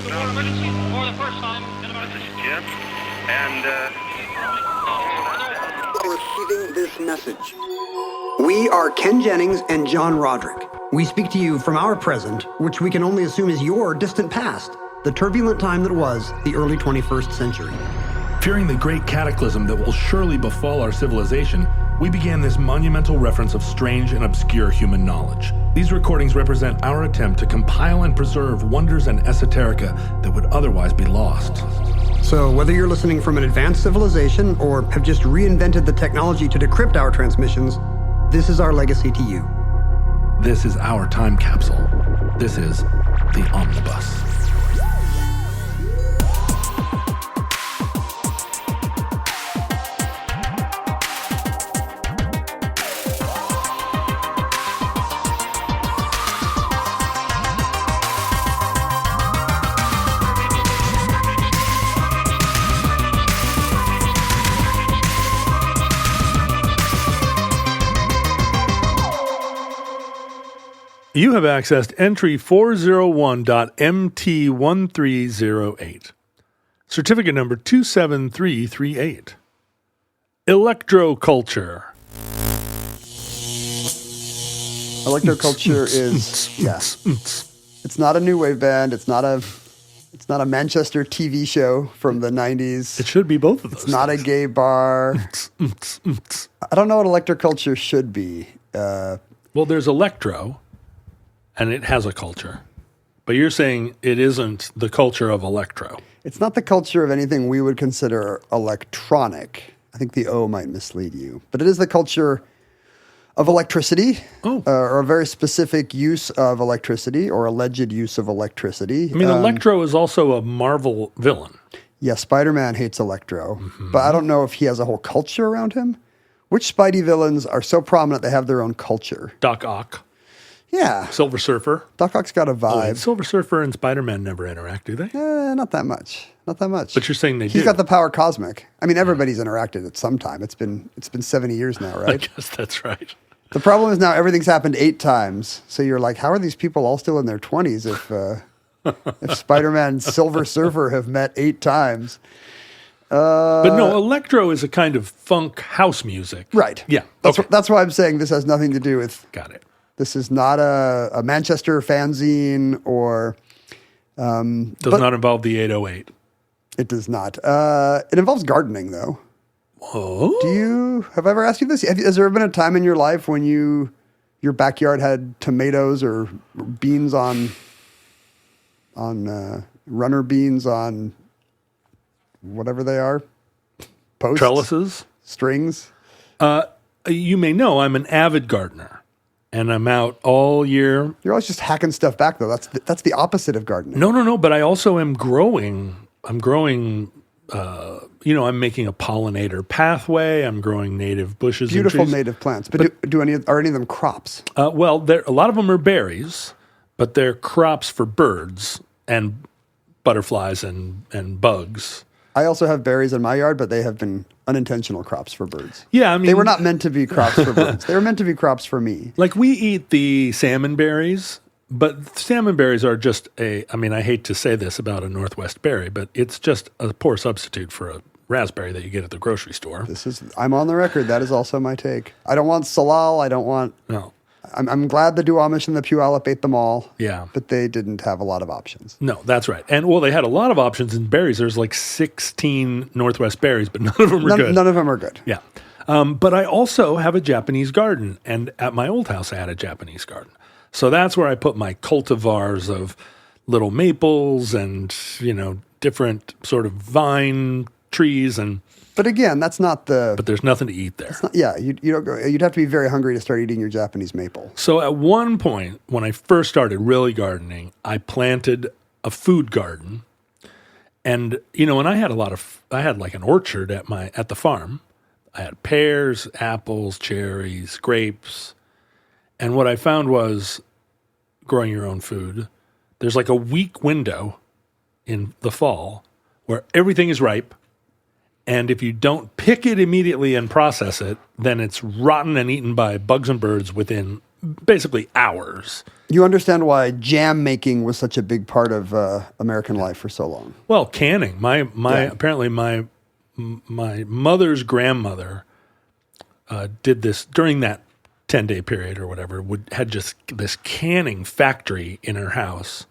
emergency for the first time in about... This is Jim, and Receiving this message. We are Ken Jennings and John Roderick. We speak to you from our present, which we can only assume is your distant past, the turbulent time that was the early 21st century. Fearing the great cataclysm that will surely befall our civilization, we began this monumental reference of strange and obscure human knowledge. These recordings represent our attempt to compile and preserve wonders and esoterica that would otherwise be lost. So whether you're listening from an advanced civilization or have just reinvented the technology to decrypt our transmissions, this is our legacy to you. This is our time capsule. This is the Omnibus. You have accessed entry 401.MT1308. Certificate number 27338. Electroculture. Electroculture is, it's not a new wave band. It's not a Manchester TV show from the 90s. It should be both of those. It's not a gay bar. I don't know what electroculture should be. Well, there's electro, and it has a culture. But you're saying it isn't the culture of electro. It's not the culture of anything we would consider electronic. I think the O might mislead you. But it is the culture of electricity, or a very specific use of electricity, or alleged use of electricity. I mean, Electro is also a Marvel villain. Yeah, Spider-Man hates Electro. But I don't know if he has a whole culture around him. Which Spidey villains are so prominent they have their own culture? Doc Ock. Yeah. Silver Surfer. Doc Ock's got a vibe. Silver Surfer and Spider-Man never interact, do they? Not that much. Not that much. But you're saying they do. He's got the power cosmic. I mean, everybody's interacted at some time. It's been 70 years now, right? I guess that's right. The problem is now everything's happened 8 times. So you're like, how are these people all still in their 20s if Spider-Man and Silver Surfer have met 8 times? But no, electro is a kind of funk house music. Right. Yeah. That's why I'm saying this has nothing to do with... Got it. This is not a Manchester fanzine or... Does not involve the 808. It does not. It involves gardening, though. Whoa. Have I ever asked you this? Has there been a time in your life when your backyard had tomatoes or beans on runner beans on whatever they are? Posts? Trellises? Strings? You may know I'm an avid gardener. And I'm out all year. You're always just hacking stuff back, though. That's the opposite of gardening. No. But I also am growing. I'm growing. I'm making a pollinator pathway. I'm growing native bushes. Beautiful and trees. native plants. But are any of them crops? Well, a lot of them are berries, but they're crops for birds and butterflies and bugs. I also have berries in my yard, but they have been unintentional crops for birds. Yeah, I mean... They were not meant to be crops for birds. They were meant to be crops for me. Like, we eat the salmon berries, but salmon berries are just I hate to say this about a Northwest berry, but it's just a poor substitute for a raspberry that you get at the grocery store. I'm on the record. That is also my take. I don't want salal. I don't want... No. I'm glad the Duwamish and the Puyallup ate them all. Yeah. But they didn't have a lot of options. No, that's right. And, they had a lot of options in berries. There's like 16 Northwest berries, but none of them are good. None of them are good. Yeah. But I also have a Japanese garden. And at my old house, I had a Japanese garden. So that's where I put my cultivars of little maples and, different sort of vine trees and... But again, that's not the... But there's nothing to eat there. You don't go... You'd have to be very hungry to start eating your Japanese maple. So at one point, when I first started really gardening, I planted a food garden. And, and I had I had like an orchard at the farm. I had pears, apples, cherries, grapes. And what I found was growing your own food. There's like a week window in the fall where everything is ripe. And if you don't pick it immediately and process it, then it's rotten and eaten by bugs and birds within basically hours. You understand why jam making was such a big part of American life for so long. Well, canning. Apparently my mother's grandmother did this during that 10-day period or whatever. Had just this canning factory in her house,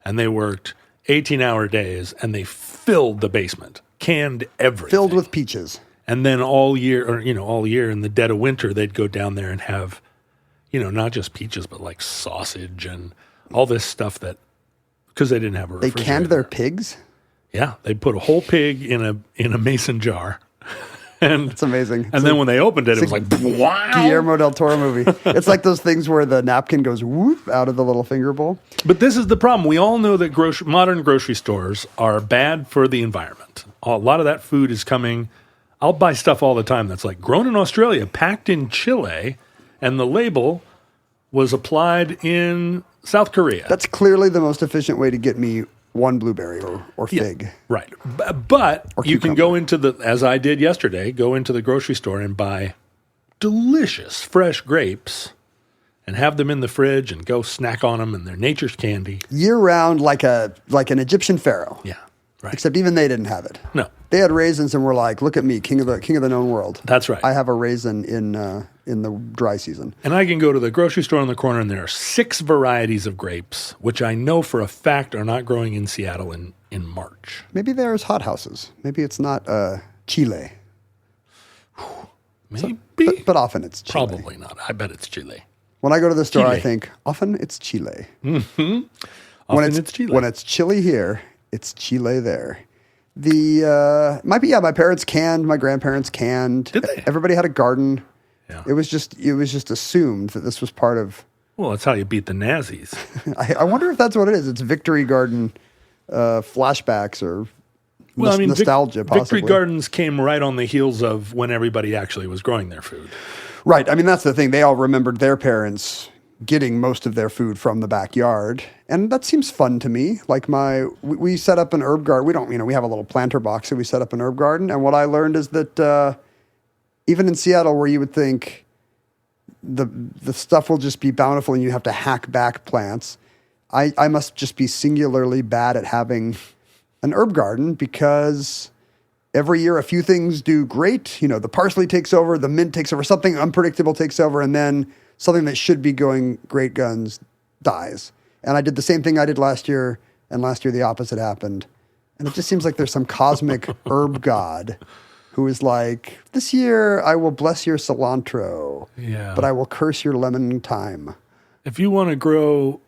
and they worked 18-hour days, and they filled the basement, canned everything, Filled with peaches. and then all year in the dead of winter, they'd go down there and have, not just peaches, but like sausage and all this stuff because they didn't have a They refrigerator. canned their pigs? Yeah, they put a whole pig in a mason jar, and It's amazing. And then when they opened it, it was like, wow. Guillermo del Toro movie. It's like those things where the napkin goes whoop out of the little finger bowl. But this is the problem. We all know that modern grocery stores are bad for the environment. A lot of that food is coming. I'll buy stuff all the time that's like grown in Australia, packed in Chile, and the label was applied in South Korea. That's clearly the most efficient way to get me one blueberry or fig. Yeah, right. But Or you can cucumber. go as I did yesterday, go into the grocery store and buy delicious fresh grapes and have them in the fridge and go snack on them, and they're nature's candy. Year round, like an Egyptian pharaoh. Yeah, right. Except even they didn't have it. No. They had raisins and were like, look at me, king of the known world. That's right. I have a raisin in the dry season. And I can go to the grocery store on the corner, and there are 6 varieties of grapes, which I know for a fact are not growing in Seattle in March. Maybe there's hothouses. Maybe it's not Chile. Maybe. But often it's Chile. Probably not. I bet it's Chile. When I go to the store, I Chile. think, often it's Chile. Often it's Chile. When it's chilly here, it's Chile there. My parents canned, my grandparents canned. Did they? Everybody had a garden. Yeah. It was just assumed that this was part of. Well, that's how you beat the Nazis. I wonder if that's what it is. It's Victory Garden flashbacks or nostalgia, possibly. Victory Gardens came right on the heels of when everybody actually was growing their food. Right. I mean, that's the thing. They all remembered their parents getting most of their food from the backyard. And that seems fun to me. Like we set up an herb garden. We have a little planter box, so we set up an herb garden. And what I learned is that even in Seattle, where you would think the stuff will just be bountiful and you have to hack back plants, I must just be singularly bad at having an herb garden because every year a few things do great. The parsley takes over, the mint takes over, something unpredictable takes over, and then something that should be going great guns dies. And I did the same thing I did last year, and last year the opposite happened. And it just seems like there's some cosmic herb god who is like, this year I will bless your cilantro, but I will curse your lemon thyme. If you want to grow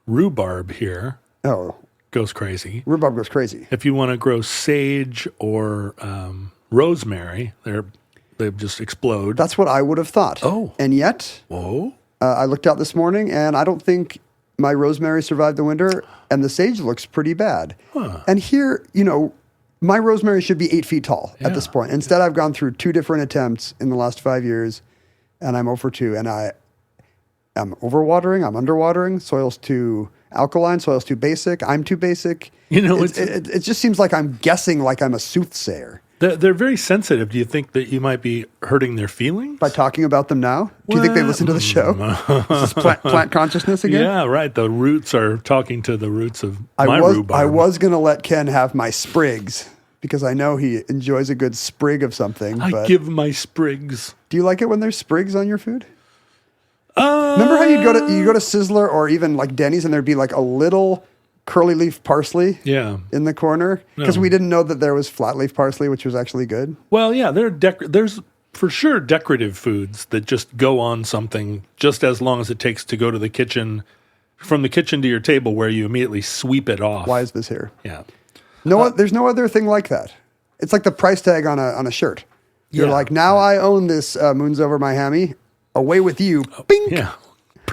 rhubarb here, goes crazy. Rhubarb goes crazy. If you want to grow sage or rosemary, they just explode. That's what I would have thought. Oh. And yet, I looked out this morning, and I don't think my rosemary survived the winter, and the sage looks pretty bad. Huh. And here, my rosemary should be 8 feet tall at this point. Instead, I've gone through 2 different attempts in the last 5 years, and I'm 0 for 2. And I'm overwatering, I'm underwatering. Soil's too alkaline, soil's too basic. I'm too basic. It just seems like I'm guessing like I'm a soothsayer. They're very sensitive. Do you think that you might be hurting their feelings? By talking about them now? Do you think they listen to the show? Is this plant consciousness again? Yeah, right. The roots are talking to the roots of my rhubarb. I was going to let Ken have my sprigs because I know he enjoys a good sprig of something. I give my sprigs. Do you like it when there's sprigs on your food? Remember how you go to Sizzler or even like Denny's and there'd be like a little curly leaf parsley in the corner? Because we didn't know that there was flat leaf parsley, which was actually good. Well, yeah, there's for sure decorative foods that just go on something just as long as it takes to go to the kitchen, from the kitchen to your table where you immediately sweep it off. Why is this here? Yeah. There's no other thing like that. It's like the price tag on a shirt. You're like, now I own this Moons Over My Hammy. Away with you. Bing! Yeah.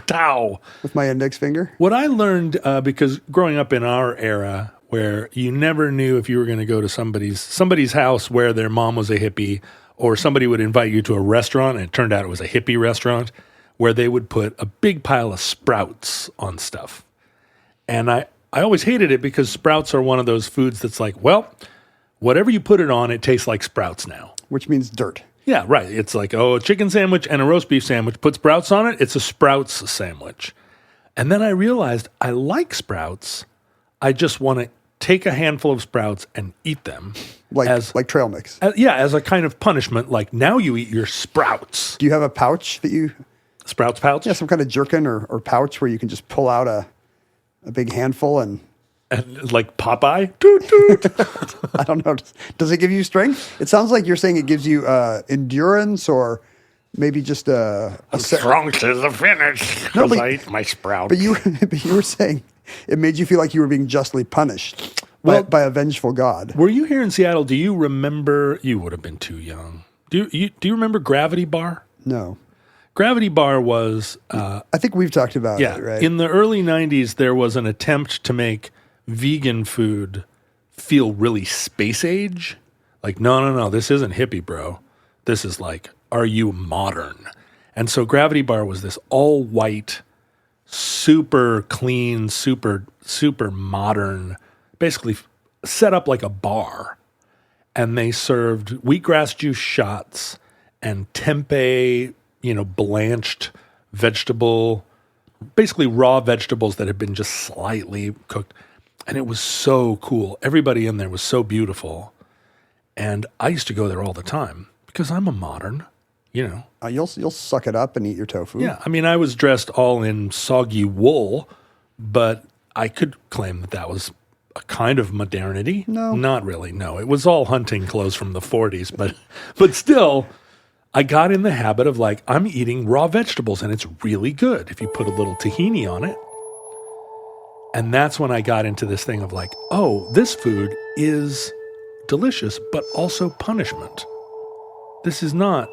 Pow! With my index finger. What I learned, because growing up in our era where you never knew if you were going to go to somebody's house where their mom was a hippie, or somebody would invite you to a restaurant and it turned out it was a hippie restaurant, where they would put a big pile of sprouts on stuff. And I always hated it because sprouts are one of those foods that's like, well, whatever you put it on, it tastes like sprouts now. Which means dirt. Yeah, right. It's like, oh, a chicken sandwich and a roast beef sandwich. Put sprouts on it. It's a sprouts sandwich. And then I realized I like sprouts. I just want to take a handful of sprouts and eat them. Like trail mix. As a kind of punishment. Like, now you eat your sprouts. Do you have a pouch that you... Sprouts pouch? Yeah, some kind of jerkin or pouch where you can just pull out a big handful and like Popeye? Toot, toot. I don't know. Does it give you strength? It sounds like you're saying it gives you endurance or maybe just strong to the finish because I ate my sprout. But you were saying it made you feel like you were being justly punished by a vengeful god. Were you here in Seattle? Do you remember? You would have been too young. Do you remember Gravity Bar? No. Gravity Bar was... I think we've talked about it, right? In the early 90s, there was an attempt to make vegan food feel really space age. Like, no, this isn't hippie, bro. This is like, are you modern? And so Gravity Bar was this all-white, super clean, super modern, basically set up like a bar. And they served wheatgrass juice shots and tempeh, blanched vegetable, basically raw vegetables that had been just slightly cooked. And it was so cool. Everybody in there was so beautiful. And I used to go there all the time because I'm a modern, You'll suck it up and eat your tofu. Yeah. I mean, I was dressed all in soggy wool, but I could claim that was a kind of modernity. No. Not really, no. It was all hunting clothes from the 40s, but still... I got in the habit of like, I'm eating raw vegetables and it's really good if you put a little tahini on it. And that's when I got into this thing of like, oh, this food is delicious, but also punishment. This is not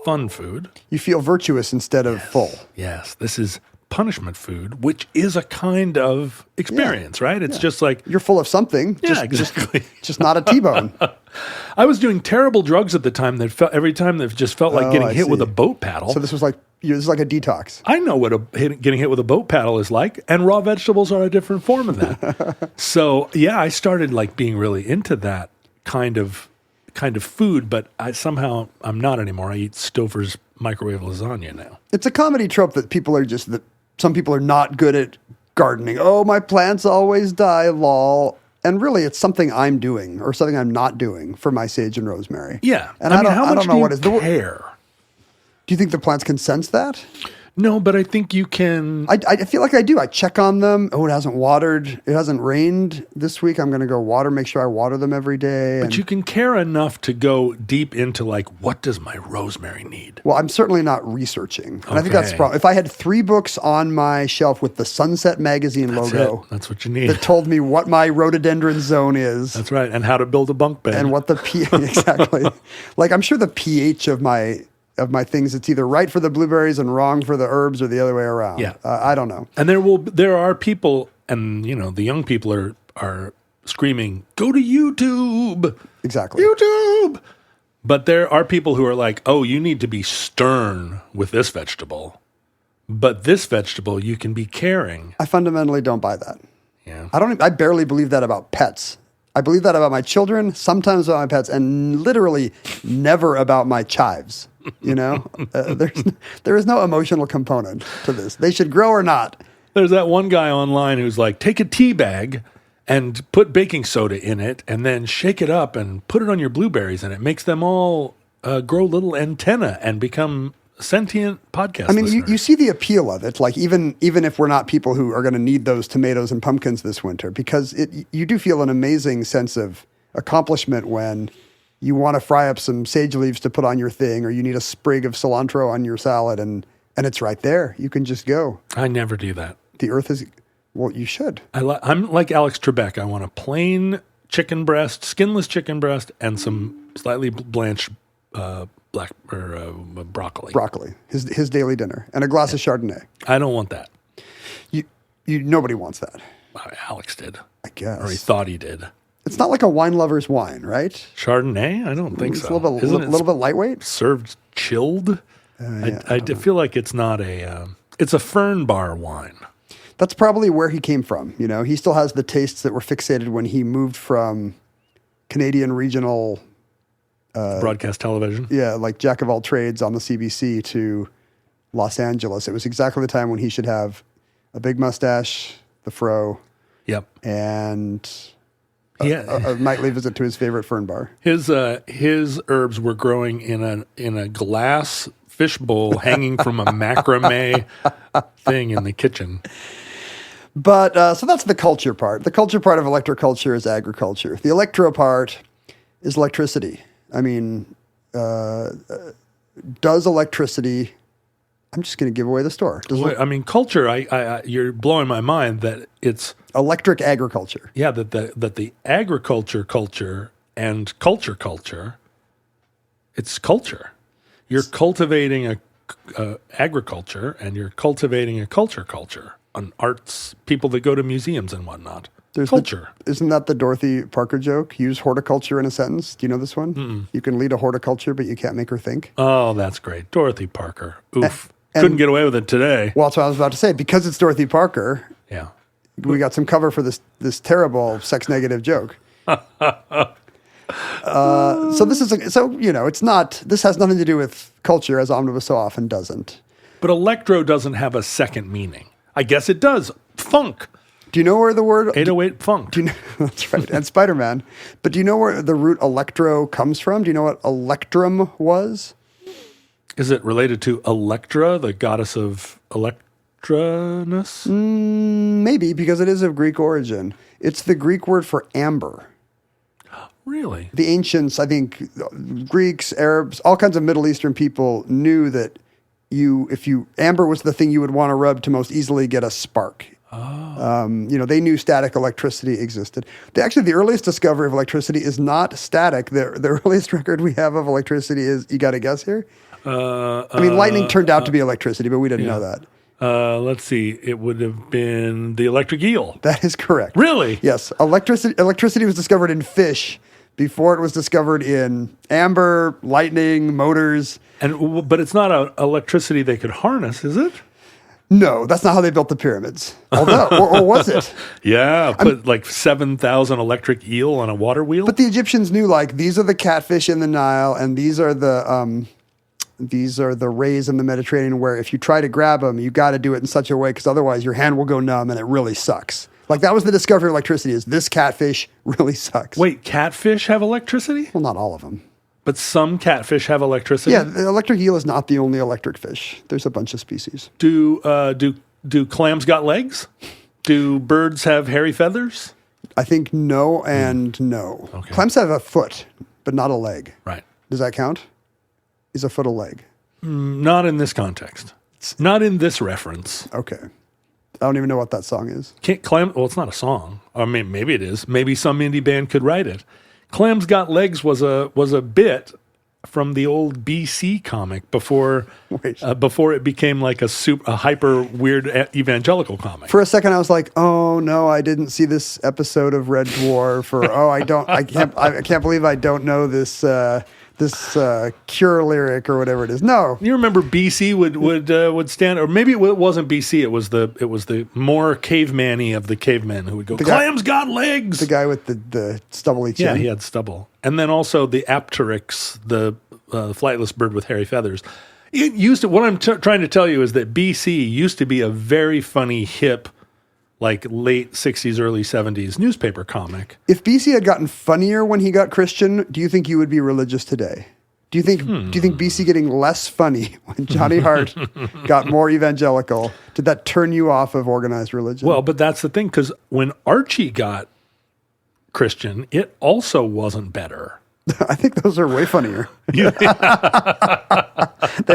fun food. You feel virtuous instead of full. Yes, this is punishment food, which is a kind of experience, right? It's just like... You're full of something. Exactly. Just not a T-bone. I was doing terrible drugs at the time every time that just felt like getting hit with a boat paddle. So this was like a detox. I know what getting hit with a boat paddle is like, and raw vegetables are a different form of that. So yeah, I started like being really into that kind of food, but I'm not anymore. I eat Stouffer's microwave lasagna now. It's a comedy trope that some people are not good at gardening. Oh, my plants always die, lol. And really, it's something I'm doing or something I'm not doing for my sage and rosemary. Yeah. And I don't know what is the care. Do you think the plants can sense that? No, but I think you can. I feel like I do. I check on them. Oh, it hasn't watered. It hasn't rained this week. I'm going to go make sure I water them every day. But you can care enough to go deep into like, what does my rosemary need? Well, I'm certainly not researching. And I think that's the problem. If I had 3 books on my shelf with the Sunset Magazine logo. That's what you need. That told me what my rhododendron zone is. That's right. And how to build a bunk bed. And what exactly. Like, I'm sure the pH of my things, it's either right for the blueberries and wrong for the herbs or the other way around. Yeah. I don't know. And there are people, and the young people are screaming, go to YouTube. Exactly. YouTube. But there are people who are like, oh, you need to be stern with this vegetable. But this vegetable, you can be caring. I fundamentally don't buy that. Yeah. I barely believe that about pets. I believe that about my children, sometimes about my pets, and literally never about my chives. There is no emotional component to this. They should grow or not. There's that one guy online who's like, take a tea bag and put baking soda in it and then shake it up and put it on your blueberries, and it makes them all grow little antenna and become sentient podcast listeners. You see the appeal of it, like even if we're not people who are going to need those tomatoes and pumpkins this winter, because you do feel an amazing sense of accomplishment when you want to fry up some sage leaves to put on your thing, or you need a sprig of cilantro on your salad, and it's right there. You can just go. I never do that. The earth is, well, you should. I'm like Alex Trebek. I want a plain chicken breast, skinless chicken breast, and some slightly blanched broccoli. Broccoli, his daily dinner, and a glass of Chardonnay. I don't want that. Nobody wants that. Alex did, I guess, or he thought he did. It's not like a wine lover's wine, right? Chardonnay? I don't think so. It's a little bit lightweight. Served chilled. I feel like it's not it's a fern bar wine. That's probably where he came from. He still has the tastes that were fixated when he moved from Canadian regional broadcast television. Yeah, like jack of all trades on the CBC to Los Angeles. It was exactly the time when he should have a big mustache, the fro, Yep. and Yeah. a nightly visit to his favorite fern bar. His herbs were growing in a glass fishbowl hanging from a macrame thing in the kitchen. But so that's the culture part. The culture part of electroculture is agriculture. The electro part is electricity. I mean, does electricity? I'm just going to give away the store. I mean, culture. You're blowing my mind that it's electric agriculture. Yeah, that the agriculture culture and culture, it's culture. You're cultivating a agriculture, and you're cultivating a culture, an arts, people that go to museums and whatnot. There's culture. Isn't that the Dorothy Parker joke? Use horticulture in a sentence. Do you know this one? Mm-mm. You can lead a horticulture, but you can't make her think. Oh, that's great. Dorothy Parker. Oof. Couldn't get away with it today. Well, that's what I was about to say. Because it's Dorothy Parker, yeah, we got some cover for this terrible sex-negative joke. So this is it's not. This has nothing to do with culture, as Omnibus so often doesn't. But electro doesn't have a second meaning. I guess it does. Funk. Do you know where the word 808 funk? Do you know, that's right, and Spider-Man. But do you know where the root electro comes from? Do you know what electrum was? Is it related to Electra, the goddess of electroness? Maybe, because it is of Greek origin. It's the Greek word for amber. Really? The ancients, I think, Greeks, Arabs, all kinds of Middle Eastern people knew that amber was the thing you would want to rub to most easily get a spark. Oh. They knew static electricity existed. The earliest discovery of electricity is not static. The earliest record we have of electricity is, you got to guess here? Lightning turned out to be electricity, but we didn't know that. Let's see. It would have been the electric eel. That is correct. Really? Yes. Electricity was discovered in fish before it was discovered in amber, lightning, motors. But it's not electricity they could harness, is it? No, that's not how they built the pyramids. Although, or was it? Yeah, put 7,000 electric eel on a water wheel. But the Egyptians knew, these are the catfish in the Nile, and these are the rays in the Mediterranean, where if you try to grab them, you got to do it in such a way, because otherwise your hand will go numb and it really sucks. That was the discovery of electricity, is this catfish really sucks. Wait, catfish have electricity? Well, not all of them. But some catfish have electricity? Yeah, the electric eel is not the only electric fish. There's a bunch of species. Do clams got legs? Do birds have hairy feathers? I think no and no. Okay. Clams have a foot, but not a leg. Right. Does that count? Is a foot a leg? Not in this context. Not in this reference. Okay. I don't even know what that song is. Well, it's not a song. I mean, maybe it is. Maybe some indie band could write it. Clams Got Legs was a bit from the old BC comic before it became like a hyper weird evangelical comic. For a second, I was like, "Oh no, I didn't see this episode of Red Dwarf," or I can't believe I don't know this Cure lyric or whatever it is. No, you remember BC would stand, or maybe it wasn't BC. It was the more caveman-y of the cavemen who would go, "Clams got legs." The guy with the stubbly chin. Yeah, he had stubble, and then also the Apteryx, the flightless bird with hairy feathers. It used to. What I'm trying to tell you is that BC used to be a very funny, hip, late 60s, early 70s newspaper comic. If BC had gotten funnier when he got Christian, do you think you would be religious today? Do you think BC getting less funny when Johnny Hart got more evangelical, did that turn you off of organized religion? Well, but that's the thing, because when Archie got Christian, it also wasn't better. I think those are way funnier. They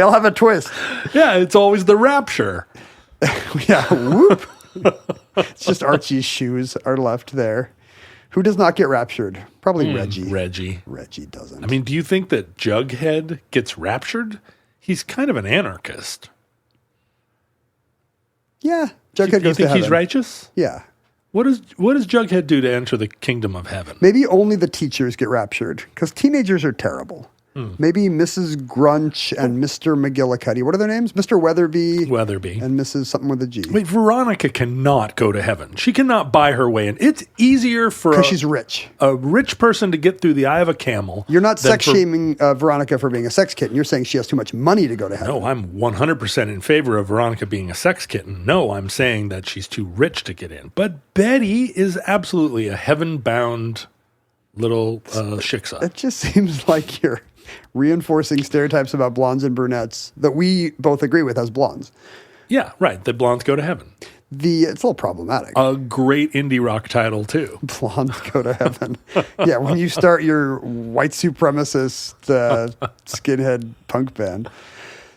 all have a twist. Yeah, it's always the rapture. Yeah, whoop. It's just Archie's shoes are left there. Who does not get raptured? Probably Reggie. Reggie doesn't. I mean, do you think that Jughead gets raptured? He's kind of an anarchist. Yeah, Jughead goes to heaven. You think he's righteous? Yeah. What does Jughead do to enter the kingdom of heaven? Maybe only the teachers get raptured, because teenagers are terrible. Maybe Mrs. Grunch and Mr. McGillicuddy. What are their names? Mr. Weatherby. Weatherby. And Mrs. something with a G. Wait, Veronica cannot go to heaven. She cannot buy her way in. It's easier for Because she's rich. a rich person to get through the eye of a camel. You're not than sex shaming Veronica for being a sex kitten. You're saying she has too much money to go to heaven. No, I'm 100% in favor of Veronica being a sex kitten. No, I'm saying that she's too rich to get in. But Betty is absolutely a heaven-bound little shiksa. It just seems like you're reinforcing stereotypes about blondes and brunettes that we both agree with as blondes. Yeah, right. The blondes go to heaven. It's a little problematic. A great indie rock title, too. Blondes go to heaven. Yeah, when you start your white supremacist skinhead punk band.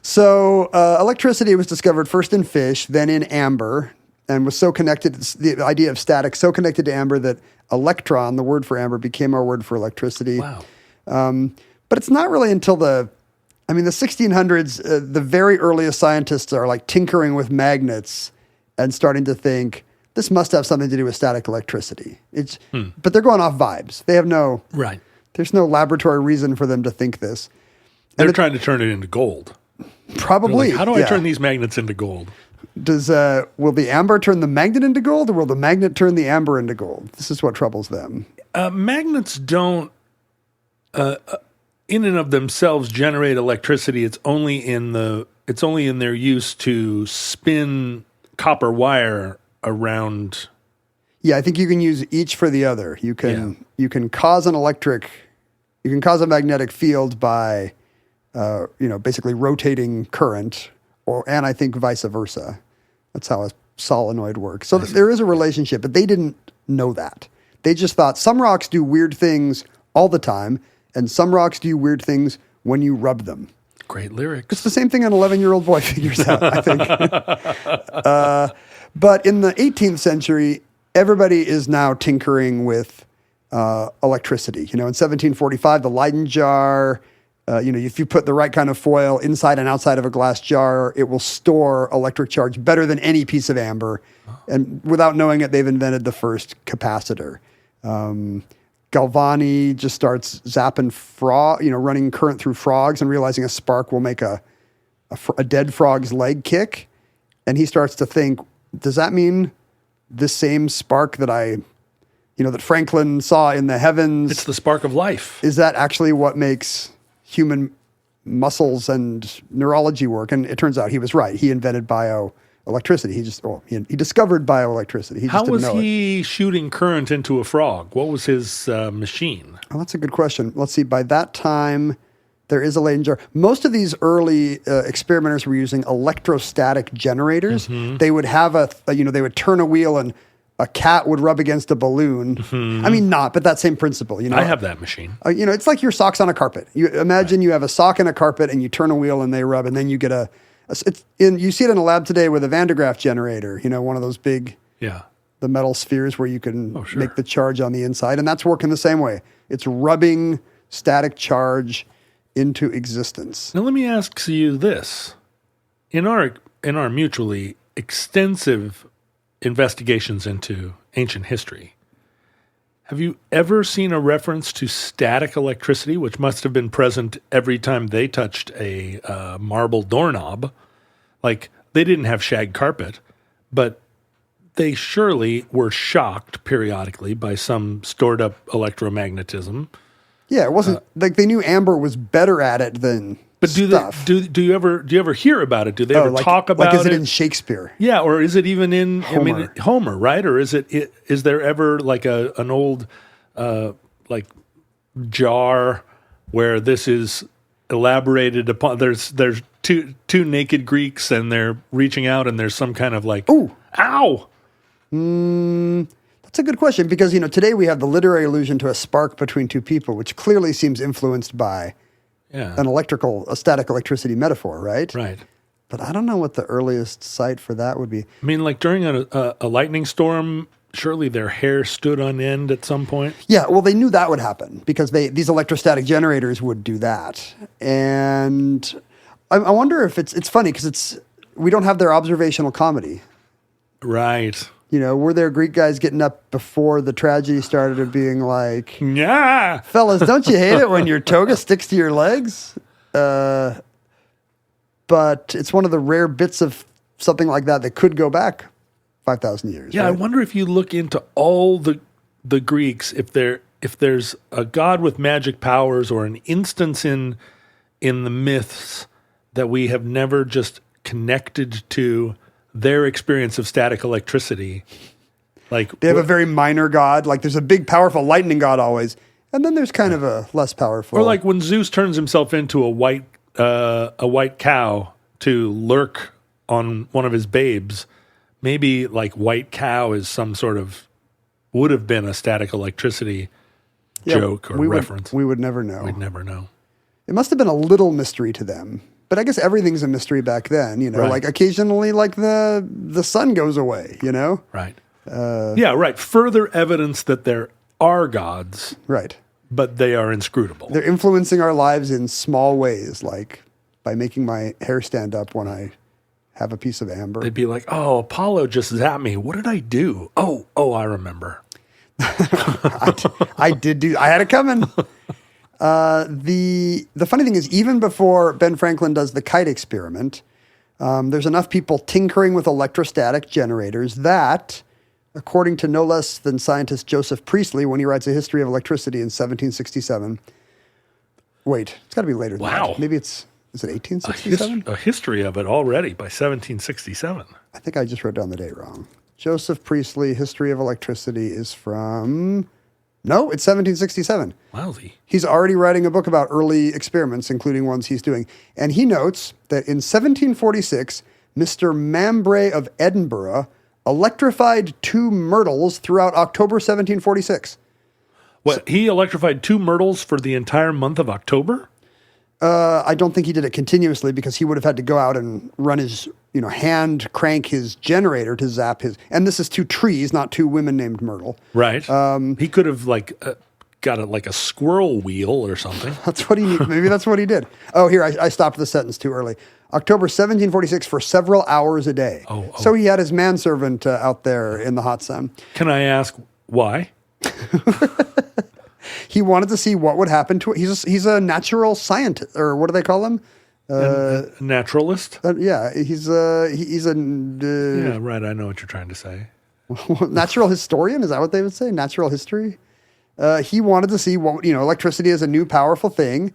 So electricity was discovered first in fish, then in amber, and was so connected, the idea of static, so connected to amber that electron, the word for amber, became our word for electricity. Wow. But it's not really until the 1600s, the very earliest scientists are like tinkering with magnets and starting to think this must have something to do with static electricity. But they're going off vibes. They have there's no laboratory reason for them to think this. They're trying to turn it into gold. Probably. Like, how do I turn these magnets into gold? Will the amber turn the magnet into gold, or will the magnet turn the amber into gold? This is what troubles them. Magnets don't, in and of themselves, generate electricity. It's only in their use to spin copper wire around. Yeah, I think you can use each for the other. You can cause a magnetic field by, basically rotating current, and I think vice versa. That's how a solenoid works. So there is a relationship, but they didn't know that. They just thought some rocks do weird things all the time, and some rocks do weird things when you rub them. Great lyrics. It's the same thing an 11-year-old boy figures out, I think. But in the 18th century, everybody is now tinkering with electricity. In 1745, the Leyden jar. If you put the right kind of foil inside and outside of a glass jar, it will store electric charge better than any piece of amber. And without knowing it, they've invented the first capacitor. Galvani just starts zapping running current through frogs and realizing a spark will make a dead frog's leg kick. And he starts to think, does that mean the same spark that that Franklin saw in the heavens? It's the spark of life. Is that actually what makes human muscles and neurology work? And it turns out he was right. He invented bioelectricity. He discovered bioelectricity. How was he shooting current into a frog? What was his machine? Oh, that's a good question. Let's see. By that time, there is a Leyden jar. Most of these early experimenters were using electrostatic generators. Mm-hmm. They would have they would turn a wheel and a cat would rub against a balloon. Mm-hmm. I mean, but that same principle. I have that machine. It's like your socks on a carpet. You imagine you have a sock in a carpet and you turn a wheel and they rub, and then you get you see it in a lab today with a Van de Graaff generator. One of those big, the metal spheres where you can make the charge on the inside, and that's working the same way. It's rubbing static charge into existence. Now let me ask you this: in our mutually extensive investigations into ancient history, have you ever seen a reference to static electricity, which must have been present every time they touched a marble doorknob? Like, they didn't have shag carpet, but they surely were shocked periodically by some stored up electromagnetism. Yeah, it wasn't like they knew amber was better at it than. But stuff. Do you ever hear about it? Do they ever talk about it? Like, is it in Shakespeare? Yeah, or is it even in Homer? Homer, right? Or is there ever like an old like jar where this is elaborated upon? There's two naked Greeks and they're reaching out and there's some kind of like, ooh, ow. That's a good question because today we have the literary allusion to a spark between two people, which clearly seems influenced by. Yeah. A static electricity metaphor, right? Right. But I don't know what the earliest site for that would be. I mean, like during a lightning storm, surely their hair stood on end at some point. Yeah, well, they knew that would happen because these electrostatic generators would do that. And I wonder if it's funny because we don't have their observational comedy. Right. Were there Greek guys getting up before the tragedy started of being like, Yeah. fellas, don't you hate it when your toga sticks to your legs? But it's one of the rare bits of something like that could go back 5,000 years. Yeah, right? I wonder if you look into all the Greeks, if there's a god with magic powers or an instance in the myths that we have never just connected to their experience of static electricity. Like They have a very minor god. Like there's a big, powerful lightning god always. And then there's kind of a less powerful. Or like when Zeus turns himself into a white cow to lurk on one of his babes, maybe like white cow is some sort of, would have been a static electricity joke or reference. We would never know. We'd never know. It must have been a little mystery to them. But I guess everything's a mystery back then, Right. like occasionally like the sun goes away, Right. Yeah, right. Further evidence that there are gods, Right. but they are inscrutable. They're influencing our lives in small ways, like by making my hair stand up when I have a piece of amber. They'd be like, "Oh, Apollo just zapped me. What did I do? Oh, I remember." I had it coming. The funny thing is, even before Ben Franklin does the kite experiment, there's enough people tinkering with electrostatic generators that, according to no less than scientist Joseph Priestley, when he writes A History of Electricity in 1767, wait, it's got to be later than Wow. that. Maybe is it 1867? A history of it already by 1767. I think I just wrote down the date wrong. Joseph Priestley, History of Electricity is from... No, it's 1767. Wowzy. He's already writing a book about early experiments, including ones he's doing. And he notes that in 1746, Mr. Mambray of Edinburgh electrified 2 myrtles throughout October 1746. What, he electrified 2 myrtles for the entire month of October? I don't think he did it continuously because he would have had to go out and run his, hand crank his generator to zap his. And this is 2 trees, not 2 women named Myrtle. Right. He could have got a squirrel wheel or something. That's what he needed. Maybe that's what he did. Oh, here, I stopped the sentence too early. October 1746 for several hours a day. Oh. So he had his manservant out there in the hot sun. Can I ask why? He wanted to see what would happen to it. He's a natural scientist, or what do they call him? A naturalist? Yeah, he's a Yeah, right. I know what you're trying to say. natural historian. Is that what they would say? Natural history. He wanted to see what electricity is a new powerful thing.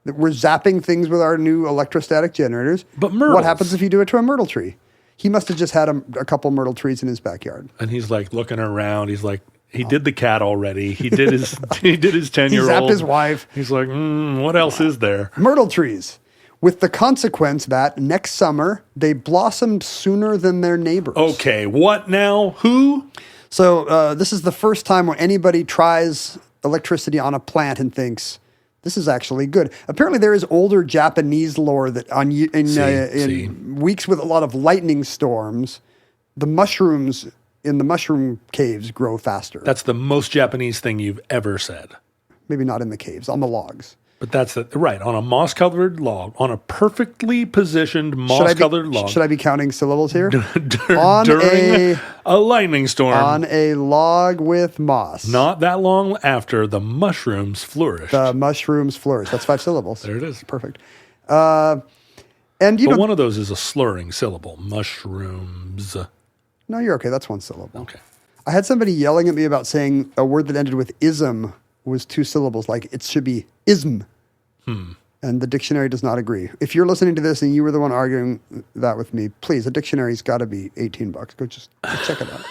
That we're zapping things with our new electrostatic generators. But myrtles. What happens if you do it to a myrtle tree? He must have just had a couple myrtle trees in his backyard. And he's like looking around. He's like, he did the cat already. He did his 10-year-old. He zapped his wife. He's like, what else is there? Myrtle trees. With the consequence that next summer, they blossomed sooner than their neighbors. Okay, what now? Who? So this is the first time when anybody tries electricity on a plant and thinks, this is actually good. Apparently there is older Japanese lore that in weeks with a lot of lightning storms, the mushrooms in the mushroom caves grow faster. That's the most Japanese thing you've ever said. Maybe not in the caves, on the logs. But that's right, on a moss-covered log, on a perfectly positioned moss-covered log. Should I be counting syllables here? During a lightning storm. On a log with moss. Not that long after the mushrooms flourished. The mushrooms flourish. That's 5 syllables. There it is. Perfect. And but one of those is a slurring syllable. Mushrooms. No, you're okay. That's 1 syllable. Okay. I had somebody yelling at me about saying a word that ended with ism was 2 syllables, like it should be ism. And the dictionary does not agree. If you're listening to this and you were the one arguing that with me, please, a dictionary's got to be $18. Go check it out.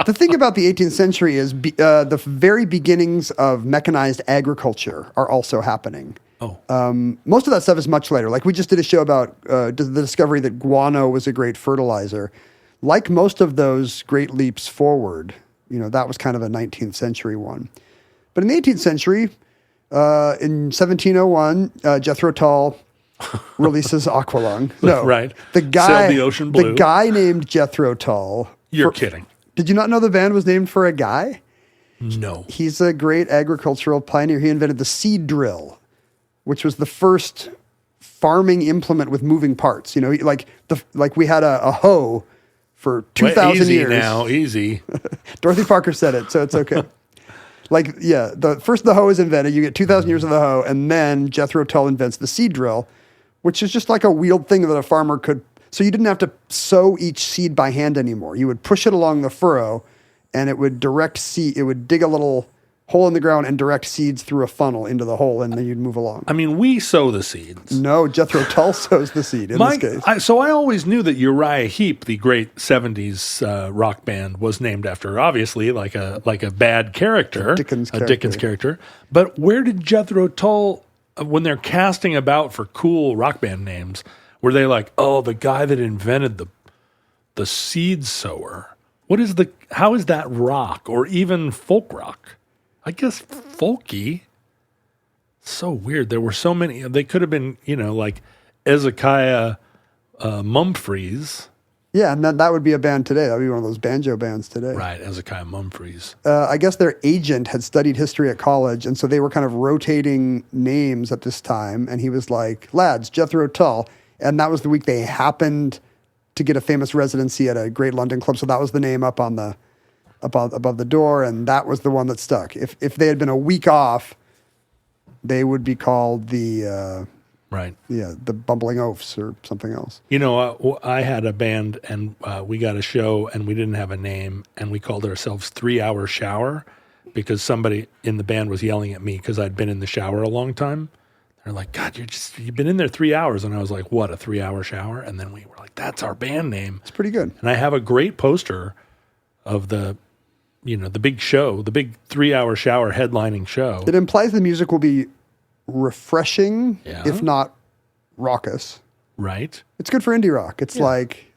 The thing about the 18th century is the very beginnings of mechanized agriculture are also happening. Oh. Most of that stuff is much later. Like we just did a show about the discovery that guano was a great fertilizer. Like most of those great leaps forward, that was kind of a 19th century one. But in the 18th century, in 1701, Jethro Tull releases Aqualung. No, right. The guy, Sailed the ocean blue. The guy named Jethro Tull. You're kidding. Did you not know the band was named for a guy? No. He's a great agricultural pioneer. He invented the seed drill, which was the first farming implement with moving parts. Like we had a hoe for 2,000 easy years. Now, easy. Dorothy Parker said it, so it's okay. Like, yeah, first the hoe is invented. You get 2,000 years of the hoe, and then Jethro Tull invents the seed drill, which is just like a wheeled thing that a farmer could. So you didn't have to sow each seed by hand anymore. You would push it along the furrow, and it would direct seed. It would dig a little hole in the ground and direct seeds through a funnel into the hole, and then you'd move along. I mean, we sow the seeds. No, Jethro Tull sows the seed in this case. So I always knew that Uriah Heep, the great 70s rock band, was named after, obviously, like a bad character. A Dickens character. But where did Jethro Tull, when they're casting about for cool rock band names, were they like, oh, the guy that invented the seed sower? How is that rock or even folk rock? I guess folky. So weird. There were so many. They could have been, like Ezekiah Mumfries. Yeah, and that would be a band today. That would be one of those banjo bands today. Right, Ezekiah Mumfries. I guess their agent had studied history at college, and so they were kind of rotating names at this time. And he was like, lads, Jethro Tull. And that was the week they happened to get a famous residency at a great London club. So that was the name up on the above the door, and that was the one that stuck. If they had been a week off, they would be called the Bumbling Oafs or something else. I had a band, and we got a show, and we didn't have a name, and we called ourselves 3 Hour Shower because somebody in the band was yelling at me because I'd been in the shower a long time. They're like, God, you've been in there 3 hours. And I was like, what, a 3 hour shower? And then we were like, that's our band name. It's pretty good. And I have a great poster of the big show, the big 3 hour shower headlining show. It implies the music will be refreshing, if not raucous. Right. It's good for indie rock. It's like...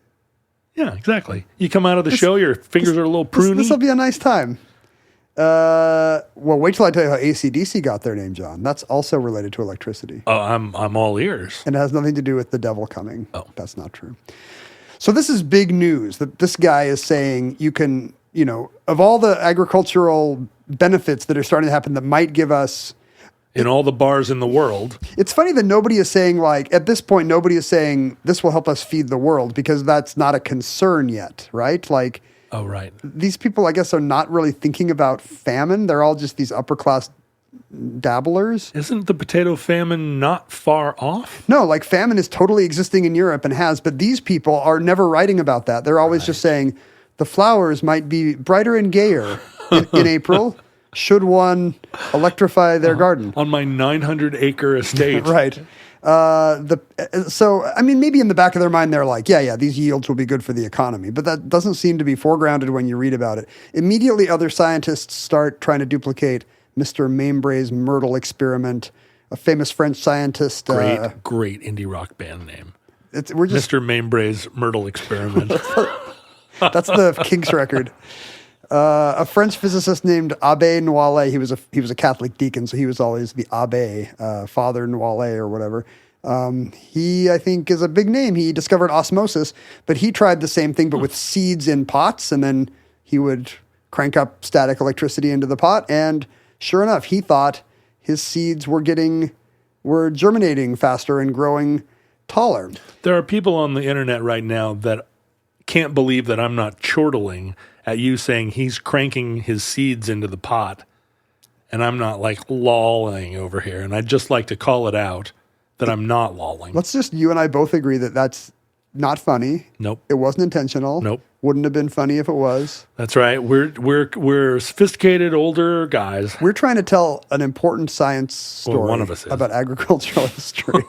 Yeah, exactly. You come out of the show, your fingers are a little pruny. This will be a nice time. Well, wait till I tell you how AC/DC got their name, John. That's also related to electricity. Oh, I'm all ears. And it has nothing to do with the devil coming. Oh. That's not true. So this is big news that this guy is saying you can, of all the agricultural benefits that are starting to happen that might give us... In all the bars in the world. It's funny that nobody is saying, at this point, nobody is saying this will help us feed the world because that's not a concern yet, right? Oh, right. These people, I guess, are not really thinking about famine. They're all just these upper-class dabblers. Isn't the potato famine not far off? No, famine is totally existing in Europe and has, but these people are never writing about that. They're always just saying the flowers might be brighter and gayer in April. Should one electrify their garden? On my 900-acre estate. Right. Maybe in the back of their mind, they're like, these yields will be good for the economy. But that doesn't seem to be foregrounded when you read about it. Immediately, other scientists start trying to duplicate Mr. Membray's myrtle experiment, a famous French scientist. Great indie rock band name. Mr. Membray's myrtle experiment. That's the Kinks record. A French physicist named Abbé Noaillet. He was a Catholic deacon, so he was always the Abbé, Father Noaillet or whatever. He, I think, is a big name. He discovered osmosis, but he tried the same thing, but with seeds in pots, and then he would crank up static electricity into the pot, and sure enough, he thought his seeds were germinating faster and growing taller. There are people on the internet right now that can't believe that I'm not chortling at you saying he's cranking his seeds into the pot, and I'm not lolling over here. And I'd just like to call it out that I'm not lolling. Let's just, you and I both agree that that's not funny. Nope. It wasn't intentional. Nope. Wouldn't have been funny if it was. That's right. We're sophisticated older guys. We're trying to tell an important science story one of us is. About agricultural history.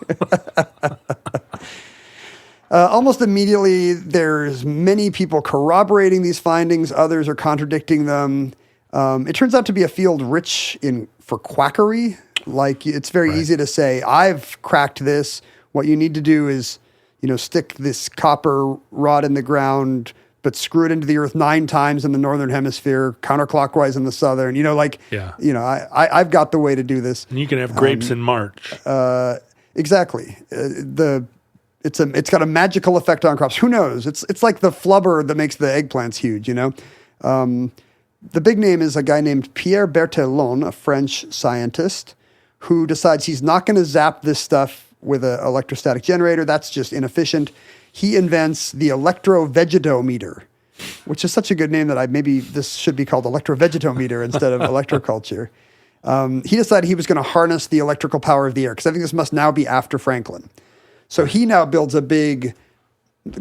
Almost immediately, there's many people corroborating these findings. Others are contradicting them. It turns out to be a field rich for quackery. It's very easy to say, I've cracked this. What you need to do is, stick this copper rod in the ground, but screw it into the earth 9 times in the northern hemisphere, counterclockwise in the southern. I've got the way to do this. And you can have grapes in March. Exactly. It's got a magical effect on crops. Who knows? It's like the flubber that makes the eggplants huge, The big name is a guy named Pierre Berthelon, a French scientist, who decides he's not going to zap this stuff with an electrostatic generator. That's just inefficient. He invents the electrovegetometer. which is such a good name that maybe this should be called electrovegetometer instead of electroculture. He decided he was going to harness the electrical power of the air, because I think this must now be after Franklin. So he now builds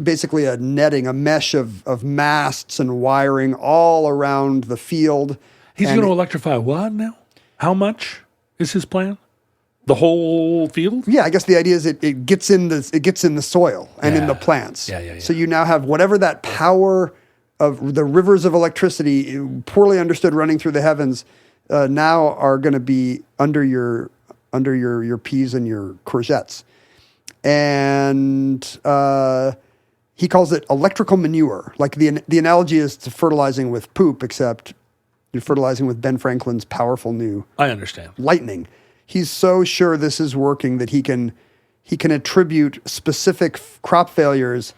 basically a netting, a mesh of masts and wiring all around the field. He's going to electrify what now? How much is his plan? The whole field? Yeah, I guess the idea is it gets in the soil and in the plants. Yeah. So you now have whatever that power of the rivers of electricity, poorly understood, running through the heavens, now are going to be under your peas and your courgettes. And he calls it electrical manure. Like the analogy is to fertilizing with poop, except you're fertilizing with Ben Franklin's powerful new I understand. lightning. He's so sure this is working that he can attribute specific crop failures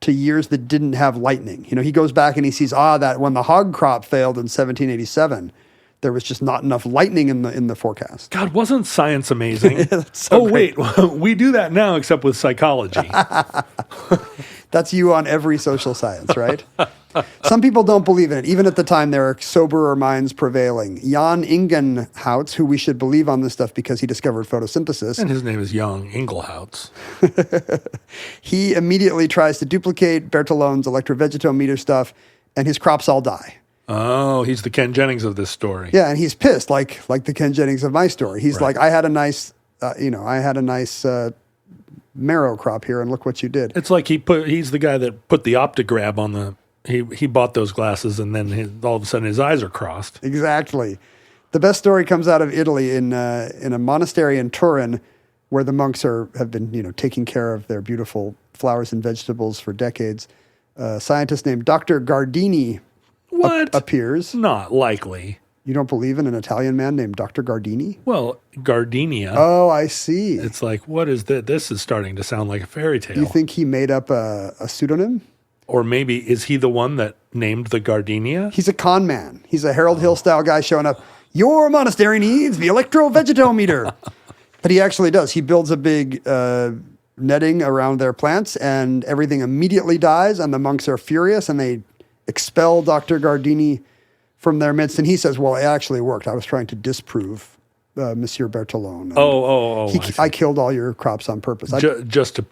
to years that didn't have lightning. He goes back and he sees that when the hog crop failed in 1787, there was just not enough lightning in the forecast. God, wasn't science amazing? That's so great. Wait, we do that now except with psychology. That's you on every social science, right? Some people don't believe in it. Even at the time, there are soberer minds prevailing. Jan Ingenhoutz, who we should believe on this stuff because he discovered photosynthesis. And his name is Jan Ingelhoutz. He immediately tries to duplicate Bertillon's electrovegetometer stuff, and his crops all die. Oh, he's the Ken Jennings of this story. Yeah, and he's pissed, like the Ken Jennings of my story. He's like, I had a nice, marrow crop here, and look what you did. It's like he's the guy that put the Optigrab on the. He bought those glasses, and then all of a sudden his eyes are crossed. Exactly. The best story comes out of Italy in a monastery in Turin, where the monks have been taking care of their beautiful flowers and vegetables for decades. A scientist named Dr. Gardini appears. Not likely. You don't believe in an Italian man named Dr. Gardini? Well, gardenia. Oh, I see. It's like, what is that? This is starting to sound like a fairy tale. You think he made up a pseudonym? Or maybe, is he the one that named the gardenia? He's a con man. He's a Harold Hill style guy showing up. Your monastery needs the electrovegetometer. But he actually does. He builds a big netting around their plants, and everything immediately dies, and the monks are furious, and they expel Dr. Gardini from their midst. And he says, well, it actually worked. I was trying to disprove Monsieur Bertillon. I killed all your crops on purpose. Just to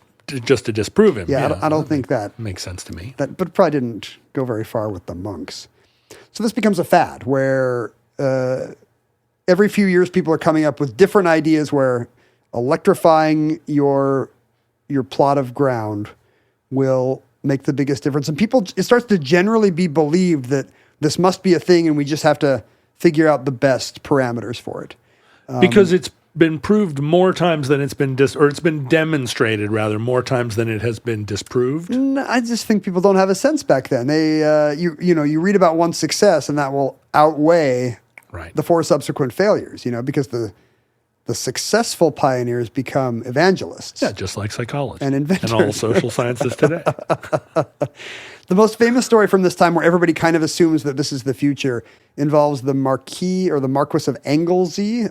disprove him. Yeah, I don't think that makes sense to me. But probably didn't go very far with the monks. So this becomes a fad where every few years people are coming up with different ideas where electrifying your plot of ground will make the biggest difference. And it starts to generally be believed that this must be a thing, and we just have to figure out the best parameters for it. Because it's been proved more times than it's been it's been demonstrated rather more times than it has been disproved. No, I just think people don't have a sense back then. They you read about one success and that will outweigh the 4 subsequent failures, because the successful pioneers become evangelists. Yeah, just like psychology and inventors. And all social sciences today. The most famous story from this time, where everybody kind of assumes that this is the future, involves the Marquis of Anglesey.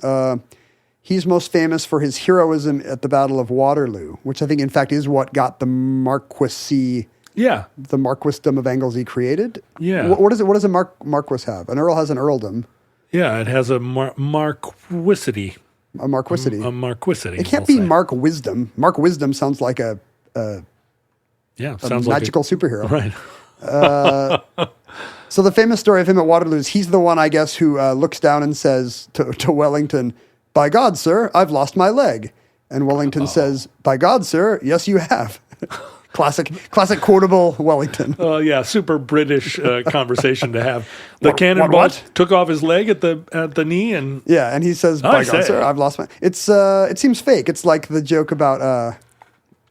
He's most famous for his heroism at the Battle of Waterloo, which I think, in fact, is what got the marquisdom of Anglesey created. Yeah. What does a marquis have? An earl has an earldom. Yeah, it has a marquisity. A marquisity. A marquisity. It can't be Mark Wisdom. Mark Wisdom sounds like a magical superhero. Right. So the famous story of him at Waterloo is he's the one, I guess, who looks down and says to Wellington, "By God, sir, I've lost my leg." And Wellington says, "By God, sir, yes, you have." Classic quotable Wellington. Yeah, super British conversation to have. The cannonball took off his leg at the knee, and and he says, "By God, sir, I've lost my." It seems fake. It's like the joke about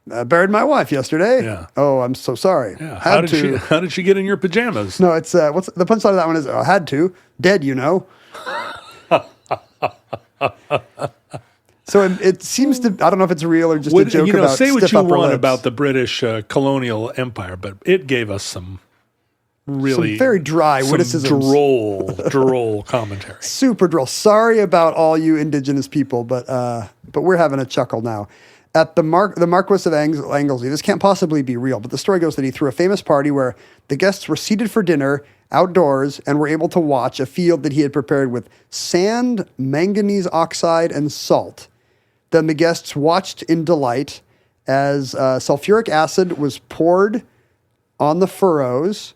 buried my wife yesterday. Yeah. Oh, I'm so sorry. Yeah. How did she get in your pajamas? No, it's what's the punchline of that one is? I had to. Dead, So it seems to, I don't know if it's real or just a joke about say what stiff you upper want lips. about the British colonial empire, but it gave us some really some very dry witticisms. droll commentary. Super droll. Sorry about all you indigenous people, but we're having a chuckle now. at the Marquis of Anglesey, this can't possibly be real, but the story goes that he threw a famous party where the guests were seated for dinner outdoors and were able to watch a field that he had prepared with sand, manganese oxide, and salt. Then the guests watched in delight as sulfuric acid was poured on the furrows,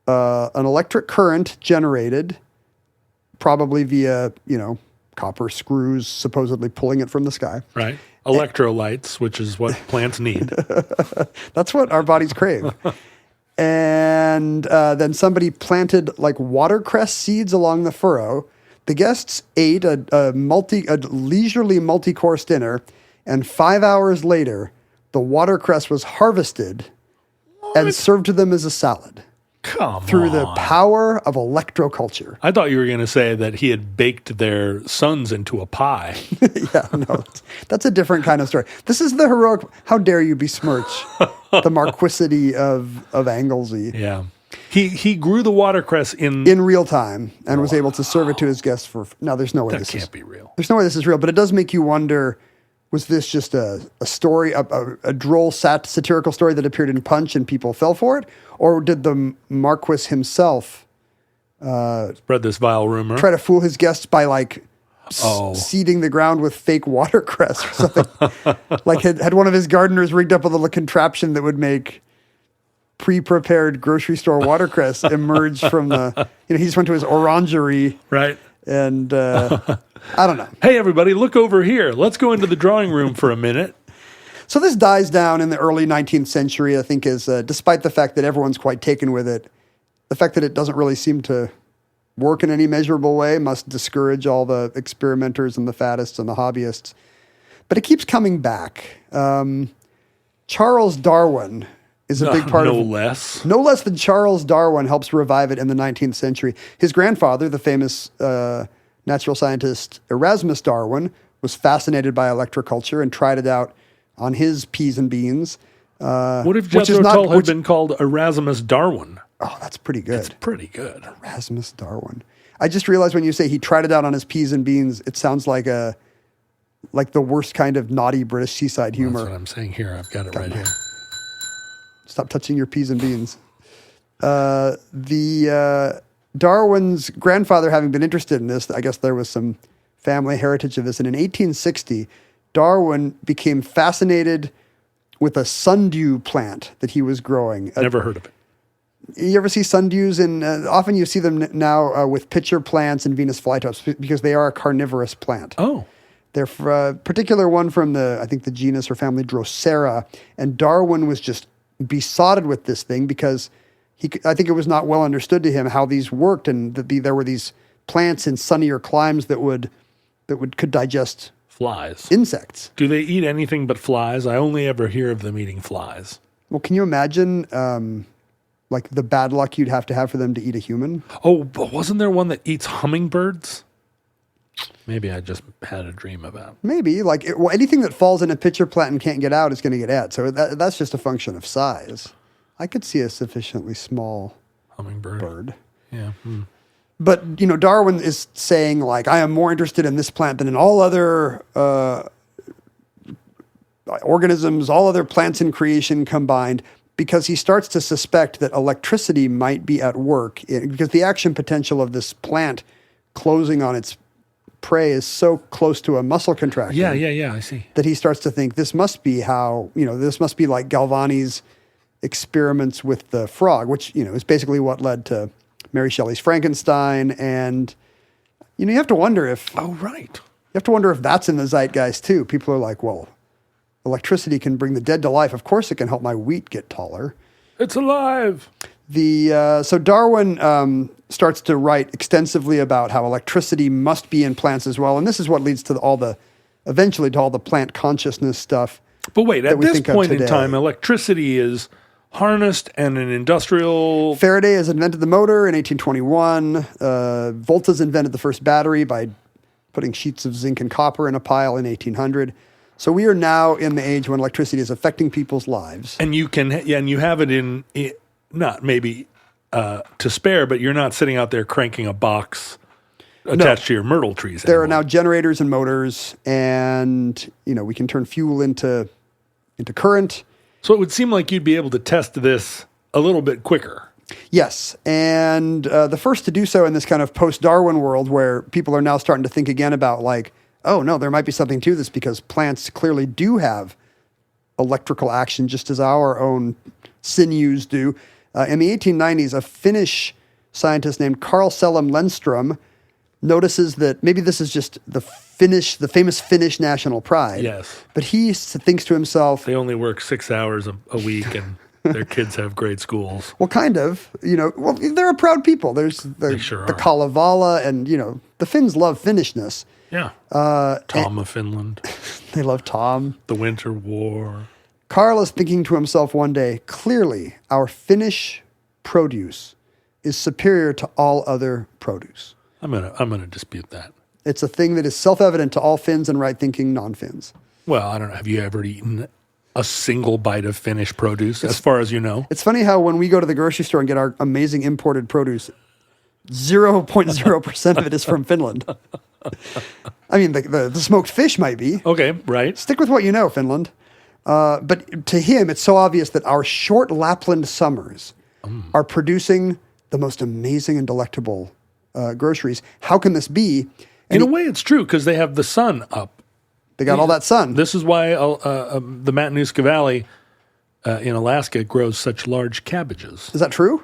an electric current generated, probably via, copper screws supposedly pulling it from the sky. Right. Electrolytes, which is what plants need. That's what our bodies crave. And then somebody planted like watercress seeds along the furrow. The guests ate a leisurely multi-course dinner, and 5 hours later, the watercress was harvested and served to them as a salad. Come through on. the power of electroculture. I thought you were going to say that he had baked their sons into a pie. Yeah, no, that's a different kind of story. This is the heroic, how dare you besmirch the marquisity of Anglesey. Yeah. He grew the watercress in real time and was able to serve it to his guests for, no, there's no way That this can't be real. There's no way this is real, but it does make you wonder, was this just a story, a droll satirical story that appeared in Punch and people fell for it? Or did the Marquis himself spread this vile rumor? try to fool his guests by like seeding the ground with fake watercress or something? Like had one of his gardeners rigged up a little contraption that would make pre-prepared grocery store watercress emerge from the, he just went to his orangery. Right. And I don't know. Hey, everybody, look over here. Let's go into the drawing room for a minute. So this dies down in the early 19th century, I think, is despite the fact that everyone's quite taken with it, the fact that it doesn't really seem to work in any measurable way must discourage all the experimenters and the faddists and the hobbyists. But it keeps coming back. Charles Darwin is a big part of it. No less than Charles Darwin helps revive it in the 19th century. His grandfather, the famous natural scientist Erasmus Darwin, was fascinated by electroculture and tried it out on his peas and beans. What if Jethro Tull had been called Erasmus Darwin? Oh, that's pretty good. It's pretty good. Erasmus Darwin. I just realized when you say he tried it out on his peas and beans, it sounds like the worst kind of naughty British seaside humor. That's what I'm saying here. I've got it right here. Stop touching your peas and beans. Darwin's grandfather having been interested in this, I guess there was some family heritage of this. And in 1860, Darwin became fascinated with a sundew plant that he was growing. Never heard of it. You ever see sundews? Often you see them now with pitcher plants and Venus flytraps because they are a carnivorous plant. Oh. They're a particular one from the genus or family Drosera. And Darwin was just besotted with this thing because I think it was not well understood to him how these worked, and that there were these plants in sunnier climes that could digest flies, insects. Do they eat anything but flies? I only ever hear of them eating flies. Well, can you imagine like the bad luck you'd have to have for them to eat a human? Oh, but wasn't there one that eats hummingbirds? Maybe I just had a dream about. Maybe anything that falls in a pitcher plant and can't get out is going to get at. So that's just a function of size. I could see a sufficiently small hummingbird bird. Yeah. But, Darwin is saying, like, I am more interested in this plant than in all other organisms, all other plants in creation combined, because he starts to suspect that electricity might be at work, because the action potential of this plant closing on its prey is so close to a muscle contraction. Yeah, I see. That he starts to think this must be how, this must be like Galvani's experiments with the frog, which, is basically what led to Mary Shelley's Frankenstein. And, you have to wonder if... Oh, right. You have to wonder if that's in the zeitgeist, too. People are like, well, electricity can bring the dead to life. Of course it can help my wheat get taller. It's alive. So Darwin starts to write extensively about how electricity must be in plants as well. And this is what leads to eventually to all the plant consciousness stuff. But wait, at this point in time, electricity is harnessed and an industrial... Faraday has invented the motor in 1821. Volta's invented the first battery by putting sheets of zinc and copper in a pile in 1800. So we are now in the age when electricity is affecting people's lives. And you have it in not maybe to spare, but you're not sitting out there cranking a box attached to your myrtle trees There are anymore. now generators and motors, and we can turn fuel into current. So it would seem like you'd be able to test this a little bit quicker. Yes, and the first to do so in this kind of post-Darwin world where people are now starting to think again about like, oh no, there might be something to this because plants clearly do have electrical action just as our own sinews do. In the 1890s, a Finnish scientist named Carl Selem Lennström notices that maybe this is just the famous Finnish national pride. Yes. But he thinks to himself, They only work 6 hours a week and their kids have great schools. well, kind of, well, they're a proud people. There's the sure are. Kalevala, and, the Finns love Finnishness. Yeah. Tom of Finland, They love Tom. the Winter War. Carl is thinking to himself one day, clearly our Finnish produce is superior to all other produce. I'm gonna dispute that. It's a thing that is self-evident to all Finns and right-thinking non-Finns. Well, I don't know. Have you ever eaten a single bite of Finnish produce, as far as you know? It's funny how when we go to the grocery store and get our amazing imported produce, 0.0% of it is from Finland. I mean, the smoked fish might be. Okay, right. Stick with what you know, Finland. But to him, it's so obvious that our short Lapland summers are producing the most amazing and delectable groceries. How can this be? In a way, it's true because they have the sun up. They got all that sun. This is why the Matanuska Valley in Alaska grows such large cabbages. Is that true?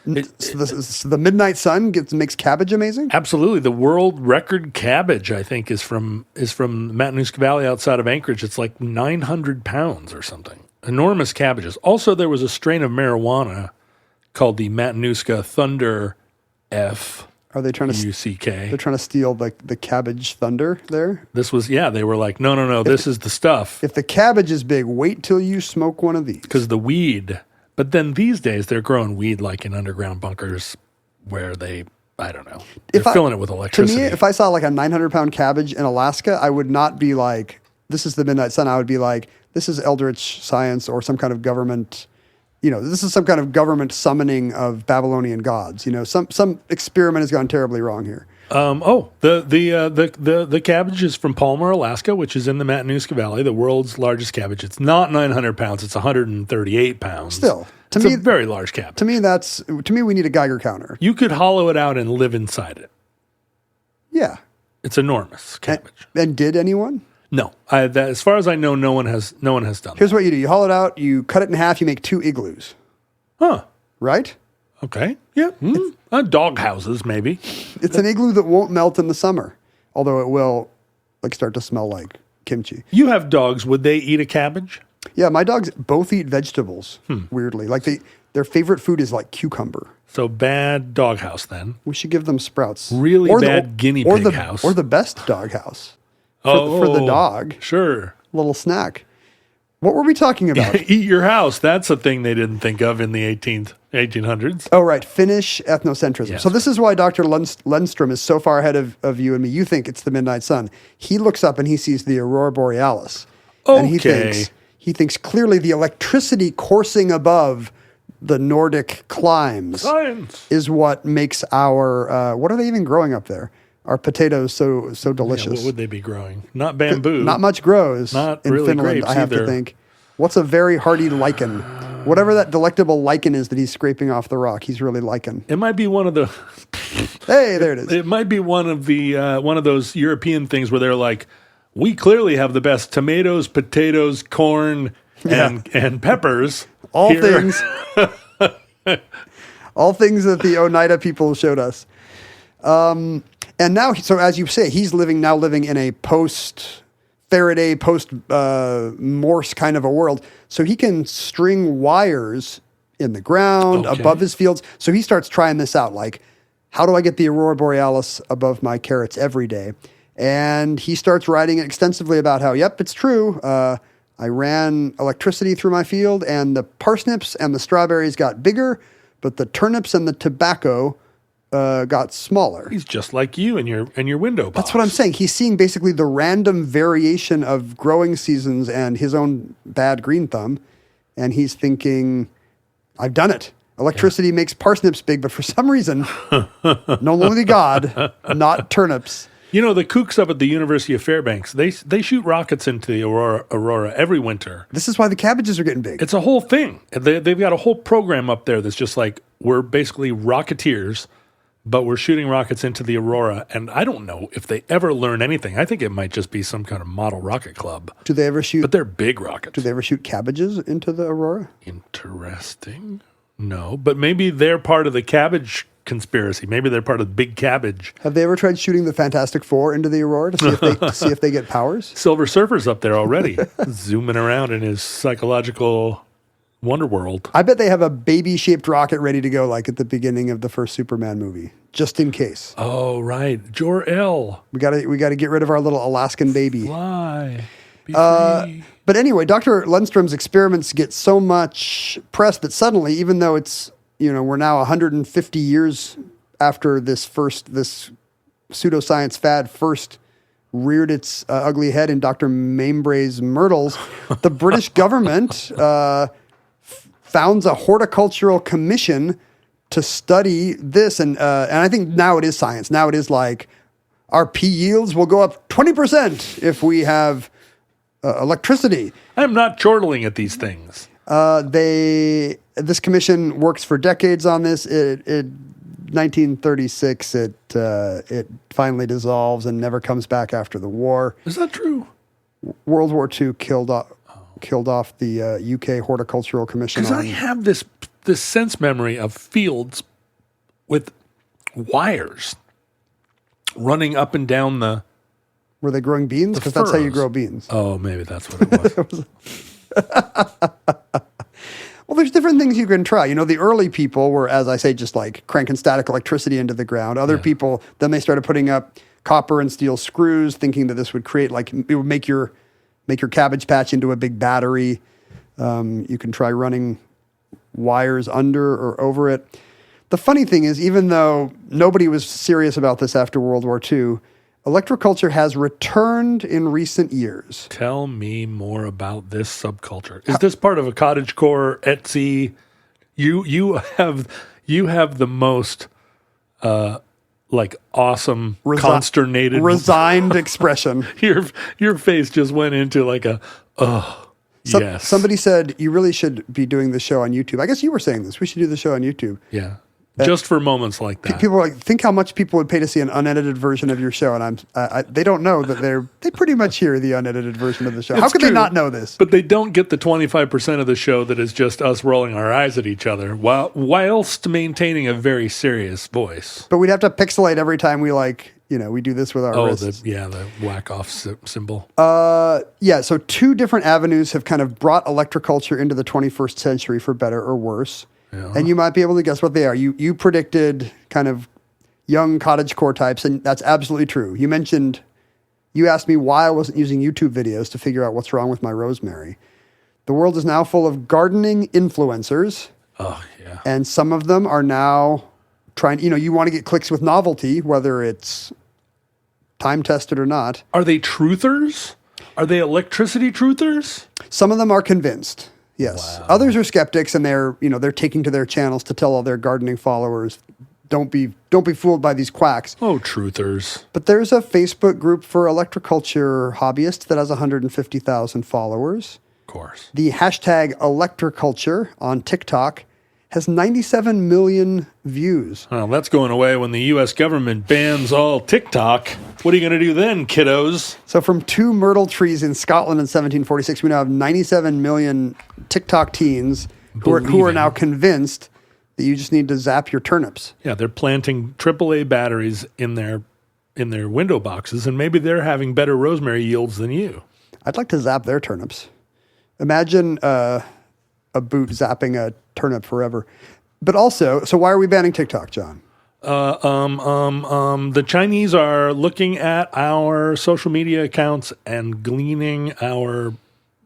So the midnight sun makes cabbage amazing? Absolutely. The world record cabbage, I think, is from Matanuska Valley outside of Anchorage. It's like 900 pounds or something. Enormous cabbages. Also, there was a strain of marijuana called the Matanuska Thunder F. Are they trying to UCK. They're trying to steal the cabbage thunder there? This was, they were like, no, this is the stuff. If the cabbage is big, wait till you smoke one of these. Because the weed, but then these days they're growing weed like in underground bunkers where I don't know, they're filling it with electricity. To me, if I saw like a 900-pound cabbage in Alaska, I would not be like, this is the midnight sun. I would be like, this is eldritch science or some kind of government, this is some kind of government summoning of Babylonian gods. Some experiment has gone terribly wrong here. The cabbage is from Palmer, Alaska, which is in the Matanuska Valley, the world's largest cabbage. It's not 900 pounds; it's 138 pounds. Still, it's a very large cabbage. To me, we need a Geiger counter. You could hollow it out and live inside it. Yeah, it's enormous cabbage. And did anyone? No, as far as I know, no one has done that. Here's what you do: you hollow it out, you cut it in half, you make 2 igloos. Huh? Right? Okay. Yeah. Dog houses, maybe. It's an igloo that won't melt in the summer, although it will start to smell like kimchi. You have dogs. Would they eat a cabbage? Yeah, my dogs both eat vegetables, weirdly. Like their favorite food is like cucumber. So bad doghouse then. We should give them sprouts. Really bad guinea pig house. Or the best dog house for the dog. Sure. Little snack. What were we talking about? Eat your house. That's a thing they didn't think of in the 1800s. Oh, right. Finnish ethnocentrism. Yes. So this is why Dr. Lundström is so far ahead of you and me. You think it's the midnight sun. He looks up and he sees the aurora borealis. Okay. And he thinks clearly the electricity coursing above the Nordic climes is what makes our, what are they even growing up there? Our potatoes so delicious. Yeah, what would they be growing? Not bamboo. Not much grows Not in really Finland, grapes I have either. to think. What's a very hardy lichen? Whatever that delectable lichen is that he's scraping off the rock, he's really lichen. It might be one of the. Hey, there it is. It might be one of those European things where they're like, we clearly have the best tomatoes, potatoes, corn, and peppers. All here. things. All things that the Oneida people showed us. And now, so as you say, he's living in a post-Faraday, post-Morse kind of a world. So he can string wires in the ground above his fields. So he starts trying this out. Like, how do I get the aurora borealis above my carrots every day? And he starts writing extensively about how, yep, it's true. I ran electricity through my field, and the parsnips and the strawberries got bigger, but the turnips and the tobacco got smaller. He's just like you in your window box. That's what I'm saying. He's seeing basically the random variation of growing seasons and his own bad green thumb, and he's thinking, I've done it. Electricity makes parsnips big, but for some reason, no only God, not turnips. You know, the kooks up at the University of Fairbanks, they shoot rockets into the Aurora every winter. This is why the cabbages are getting big. It's a whole thing. They've got a whole program up there that's just like, we're basically rocketeers, but we're shooting rockets into the Aurora. And I don't know if they ever learn anything. I think it might just be some kind of model rocket club. Do they ever shoot? But they're big rockets. Do they ever shoot cabbages into the Aurora? Interesting. No, but maybe they're part of the cabbage conspiracy. Maybe they're part of the big cabbage. Have they ever tried shooting the Fantastic Four into the Aurora to see if they get powers? Silver Surfer's up there already, zooming around in his psychological wonder world. I bet they have a baby-shaped rocket ready to go, like at the beginning of the first Superman movie, just in case. Oh, right. Jor-El. We gotta get rid of our little Alaskan baby. Fly. Be free. But anyway, Dr. Lundstrom's experiments get so much press that suddenly, even though it's, we're now 150 years after this pseudoscience fad first reared its ugly head in Dr. Mainbray's myrtles, the British government founds a horticultural commission to study this. And I think now it is science. Now it is like our pea yields will go up 20% if we have electricity. I'm not chortling at these things. This commission works for decades on this. 1936, it finally dissolves and never comes back after the war. Is that true? World War II killed off the UK Horticultural Commission. Because I have this sense memory of fields with wires running up and down the. Were they growing beans? Because that's how you grow beans. Oh, maybe that's what it was. Well, there's different things you can try. The early people were, as I say, just like cranking static electricity into the ground. Other people, then they started putting up copper and steel screws, thinking that this would create, it would make your cabbage patch into a big battery. You can try running wires under or over it. The funny thing is, even though nobody was serious about this after World War II, electroculture has returned in recent years. Tell me more about this subculture. Is this part of a cottagecore Etsy? You have the most awesome consternated resigned expression. Your face just went into like a yes. Somebody said you really should be doing the show on YouTube. I guess you were saying this. We should do the show on YouTube. Yeah. Just for moments like that. People are like, think how much people would pay to see an unedited version of your show, and they don't know that they pretty much hear the unedited version of the show. How could they not know this? But they don't get the 25% of the show that is just us rolling our eyes at each other, whilst maintaining a very serious voice. But we'd have to pixelate every time we we do this with our wrists. The whack off symbol. So two different avenues have kind of brought electroculture into the 21st century for better or worse. Yeah. And you might be able to guess what they are. You predicted kind of young cottagecore types, and that's absolutely true. You asked me why I wasn't using YouTube videos to figure out what's wrong with my rosemary. The world is now full of gardening influencers. Oh, yeah. And some of them are now trying, you want to get clicks with novelty, whether it's time tested or not. Are they truthers? Are they electricity truthers? Some of them are convinced. Yes. Wow. Others are skeptics, and they're taking to their channels to tell all their gardening followers, don't be fooled by these quacks. Oh, truthers. But there's a Facebook group for electroculture hobbyists that has 150,000 followers. Of course. The hashtag Electroculture on TikTok has 97 million views. Well, that's going away when the U.S. government bans all TikTok. What are you going to do then, kiddos? So from 2 myrtle trees in Scotland in 1746, we now have 97 million TikTok teens who are now convinced that you just need to zap your turnips. Yeah, they're planting AAA batteries in their window boxes, and maybe they're having better rosemary yields than you. I'd like to zap their turnips. Imagine a boot zapping a turnip forever. But also, so why are we banning TikTok, John? The Chinese are looking at our social media accounts and gleaning our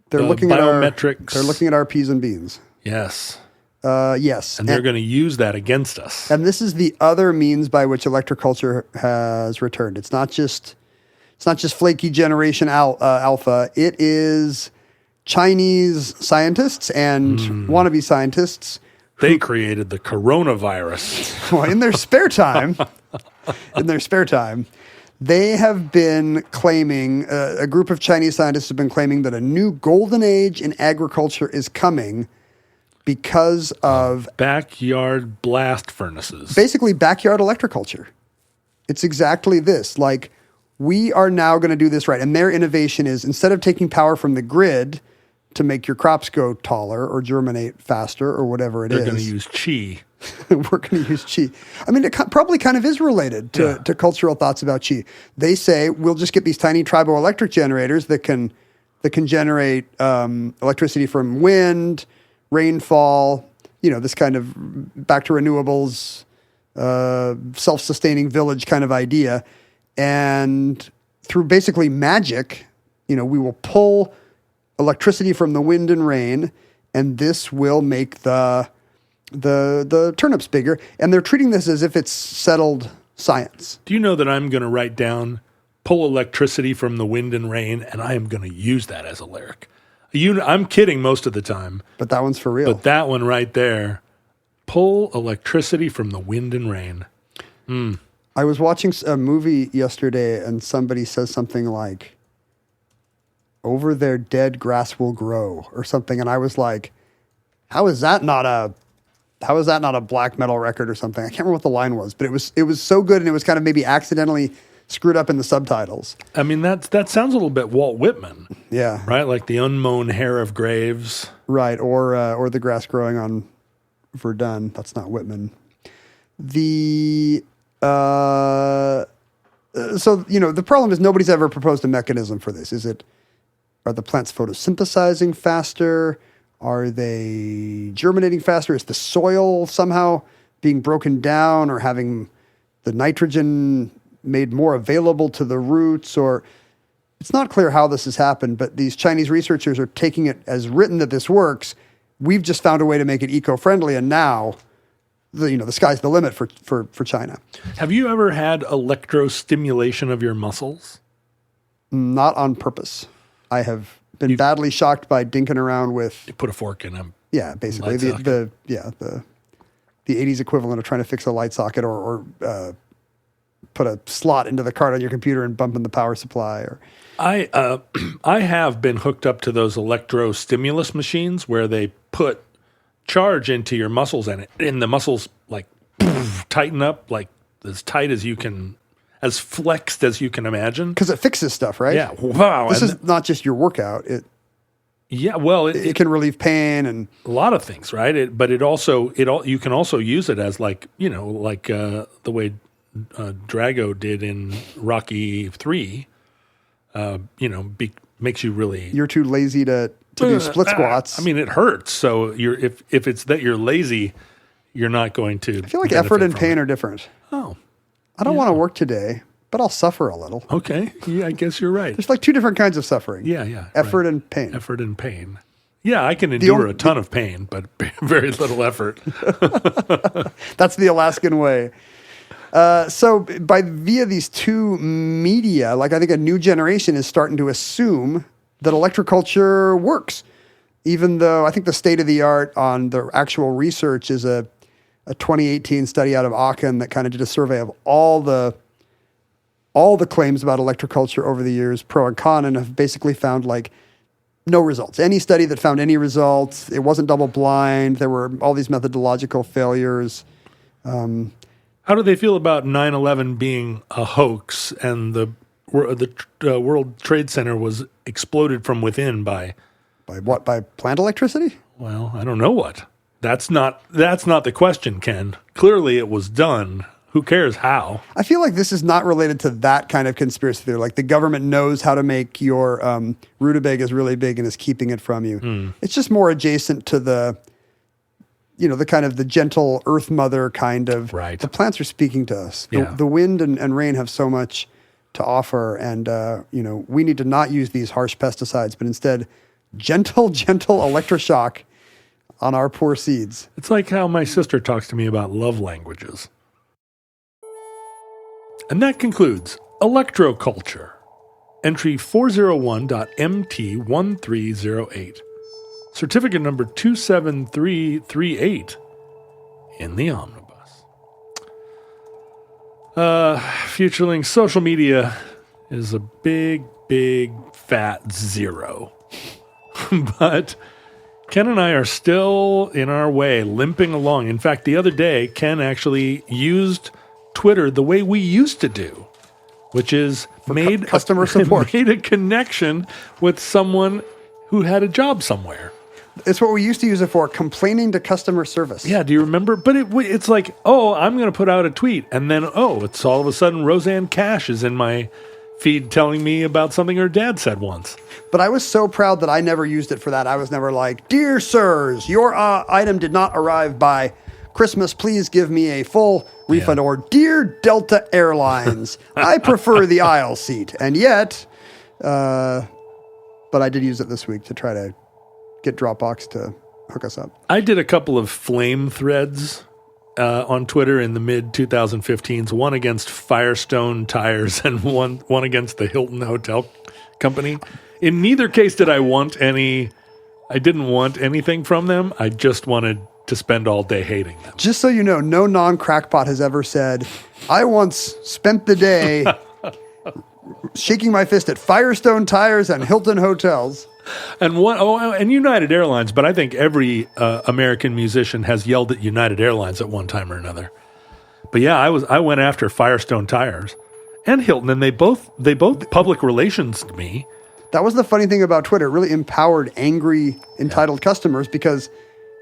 biometrics. They're looking at our peas and beans. Yes. Yes. And they're going to use that against us. And this is the other means by which electroculture has returned. It's not just flaky generation alpha. It is Chinese scientists and wannabe scientists They created the coronavirus. Well, in their spare time, they have been claiming, a group of Chinese scientists have been claiming that a new golden age in agriculture is coming because of backyard blast furnaces. Basically backyard electroculture. It's exactly this. Like, we are now going to do this right. And their innovation is, instead of taking power from the grid to make your crops go taller or germinate faster or whatever They're going to use qi. We're going to use qi. I mean, it probably kind of is related to cultural thoughts about qi. They say we'll just get these tiny triboelectric generators that can generate electricity from wind, rainfall, this kind of back to renewables, self-sustaining village kind of idea. And through basically magic, we will pull electricity from the wind and rain, and this will make the turnips bigger. And they're treating this as if it's settled science. Do you know that I'm going to write down pull electricity from the wind and rain, and I am going to use that as a lyric. I'm kidding most of the time. But that one's for real. But that one right there, pull electricity from the wind and rain. I was watching a movie yesterday, and somebody says something like, "Over their dead grass will grow," or something, and I was like, how is that not a black metal record or something? I can't remember what the line was, but it was so good, and it was kind of maybe accidentally screwed up in the subtitles. I mean, that sounds a little bit Walt Whitman. Yeah. Right? Like the unmown hair of graves. Right, or the grass growing on Verdun. That's not Whitman. So, the problem is nobody's ever proposed a mechanism for this. Are the plants photosynthesizing faster? Are they germinating faster? Is the soil somehow being broken down or having the nitrogen made more available to the roots? Or it's not clear how this has happened, but these Chinese researchers are taking it as written that this works. We've just found a way to make it eco-friendly, and now the sky's the limit for China. Have you ever had electrostimulation of your muscles? Not on purpose. I have been badly shocked by dinking around with. You put a fork in them. Yeah, basically the 80s equivalent of trying to fix a light socket or put a slot into the card on your computer and bumping the power supply. Or I have been hooked up to those electrostimulus machines where they put charge into your muscles, and the muscles like tighten up like as tight as you can, as flexed as you can imagine. Because it fixes stuff, right? Yeah. Wow. This is not just your work,out. It can relieve pain and a lot of things, right? But you can also use it as the way Drago did in Rocky 3. Makes you really. You're too lazy to do split squats. I mean, it hurts. So if it's that you're lazy, you're not going to. I feel like effort and pain are different. Oh. I don't want to work today, but I'll suffer a little. Okay. Yeah, I guess you're right. There's like two different kinds of suffering. Yeah. Effort and pain. Effort and pain. Yeah, I can endure a ton of pain, but very little effort. That's the Alaskan way. So via these two media, I think a new generation is starting to assume that electroculture works, even though I think the state of the art on the actual research is a 2018 study out of Aachen that kind of did a survey of all the claims about electroculture over the years, pro and con, and have basically found no results. Any study that found any results, it wasn't double blind. There were all these methodological failures. How do they feel about 9/11 being a hoax and the World Trade Center was exploded from within by what? By plant electricity? Well, I don't know what. That's not the question, Ken. Clearly it was done. Who cares how? I feel like this is not related to that kind of conspiracy theory. Like the government knows how to make your rutabagas really big and is keeping it from you. It's just more adjacent to the kind of the gentle earth mother kind of. Right. The plants are speaking to us. Yeah. The wind and rain have so much to offer, and we need to not use these harsh pesticides, but instead gentle electroshock on our poor seeds. It's like how my sister talks to me about love languages. And that concludes Electroculture, entry 401.MT1308, certificate number 27338, in the omnibus. Futurelink, social media is a big, big, fat zero. But Ken and I are still in our way, limping along. In fact, the other day, Ken actually used Twitter the way we used to do, which is made customer support. Made a connection with someone who had a job somewhere. It's what we used to use it for, complaining to customer service. Yeah, do you remember? But it's like, oh, I'm going to put out a tweet. And then, it's all of a sudden Roseanne Cash is in my feed telling me about something her dad said once. But I was so proud that I never used it for that. I was never like, "Dear sirs, your item did not arrive by Christmas. Please give me a full refund." Or, "Dear Delta Airlines, I prefer the aisle seat." And yet, but I did use it this week to try to get Dropbox to hook us up. I did a couple of flame threads on Twitter in the mid-2015s, one against Firestone Tires and one against the Hilton Hotel Company. In neither case did I didn't want anything from them. I just wanted to spend all day hating them. Just so you know, no non-crackpot has ever said, "I once spent the day shaking my fist at Firestone Tires and Hilton Hotels." And and United Airlines, but I think every American musician has yelled at United Airlines at one time or another. But yeah, I went after Firestone Tires and Hilton, and they both public relations me. That was the funny thing about Twitter. It really empowered angry, entitled customers because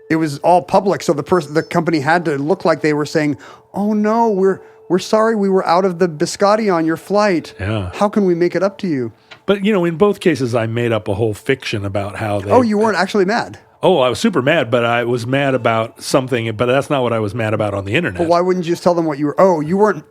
it was all public. So the company had to look like they were saying, "Oh no, we're sorry, we were out of the biscotti on your flight. Yeah. How can we make it up to you?" But in both cases, I made up a whole fiction about how they. Oh, you weren't actually mad? Oh, I was super mad, but I was mad about something. But that's not what I was mad about on the internet. But why wouldn't you just tell them what you were? Oh, you weren't.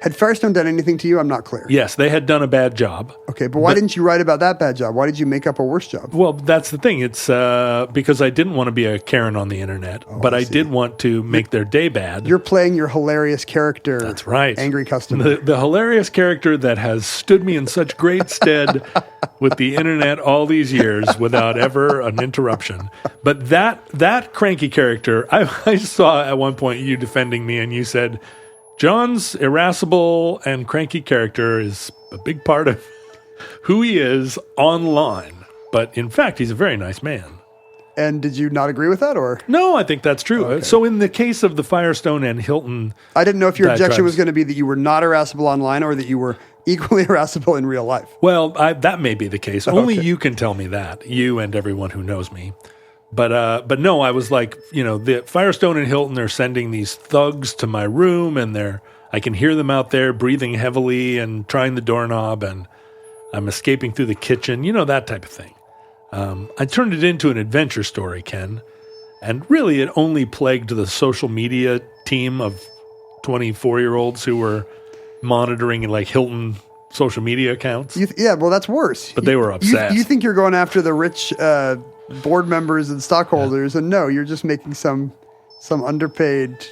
Had Firestone done anything to you? I'm not clear. Yes, they had done a bad job. Okay, but why didn't you write about that bad job? Why did you make up a worse job? Well, that's the thing. It's because I didn't want to be a Karen on the internet, but I did want to make their day bad. You're playing your hilarious character. That's right. Angry customer. The hilarious character that has stood me in such great stead with the internet all these years without ever an interruption. But that cranky character, I saw at one point you defending me, and you said, "John's irascible and cranky character is a big part of who he is online." But in fact, he's a very nice man. And did you not agree with that, or? No, I think that's true. Okay. So in the case of the Firestone and Hilton... I didn't know if your objection was going to be that you were not irascible online or that you were equally irascible in real life. Well, that may be the case. Only you can tell me that, you and everyone who knows me. But no, I was like, the Firestone and Hilton are sending these thugs to my room, and I can hear them out there breathing heavily and trying the doorknob, and I'm escaping through the kitchen, that type of thing. I turned it into an adventure story, Ken, and really it only plagued the social media team of 24-year-olds who were monitoring like Hilton social media accounts. Well, that's worse. But they were obsessed. You think you're going after the rich board members and stockholders, and no, you're just making some underpaid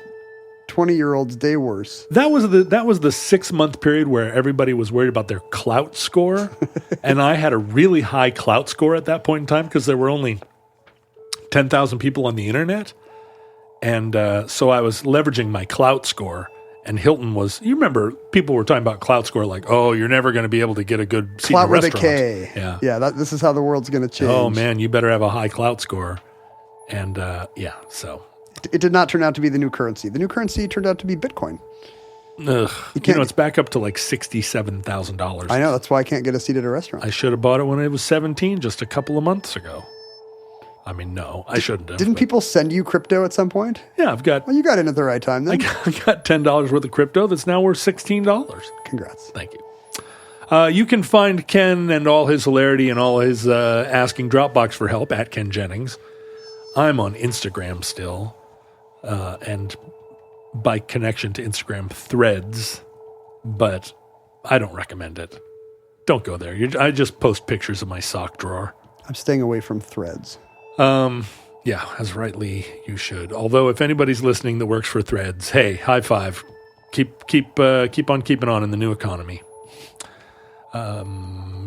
20-year-old's day worse. That was the 6-month period where everybody was worried about their clout score, and I had a really high clout score at that point in time because there were only 10,000 people on the internet, and so I was leveraging my clout score. And Hilton was, you remember, people were talking about clout score like, "Oh, you're never going to be able to get a good seat in a restaurant." Clout with a K. Yeah. This is how the world's going to change. Oh man, you better have a high clout score. And so it did not turn out to be the new currency. The new currency turned out to be Bitcoin. Ugh. It's back up to like $67,000. I know, that's why I can't get a seat at a restaurant. I should have bought it when I was 17, just a couple of months ago. I mean, no, I shouldn't have. Didn't people send you crypto at some point? Yeah, I've got... Well, you got in at the right time then. I got $10 worth of crypto that's now worth $16. Congrats. Thank you. You can find Ken and all his hilarity and all his asking Dropbox for help at Ken Jennings. I'm on Instagram still, and by connection to Instagram, Threads, but I don't recommend it. Don't go there. I just post pictures of my sock drawer. I'm staying away from Threads. Yeah, as rightly you should. Although if anybody's listening that works for Threads, hey, high five. Keep on keeping on in the new economy.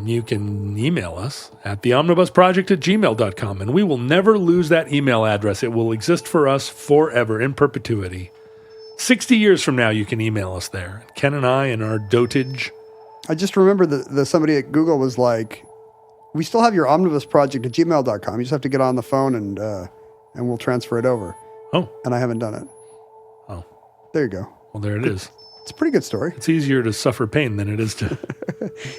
you can email us at theomnibusproject@gmail.com, and we will never lose that email address. It will exist for us forever, in perpetuity. 60 years from now, you can email us there. Ken and I and our dotage. I just remember that somebody at Google was like, we still have your omnibusproject@gmail.com. You just have to get on the phone and we'll transfer it over. Oh. And I haven't done it. Oh. There you go. Well, there it is. It's a pretty good story. It's easier to suffer pain than it is to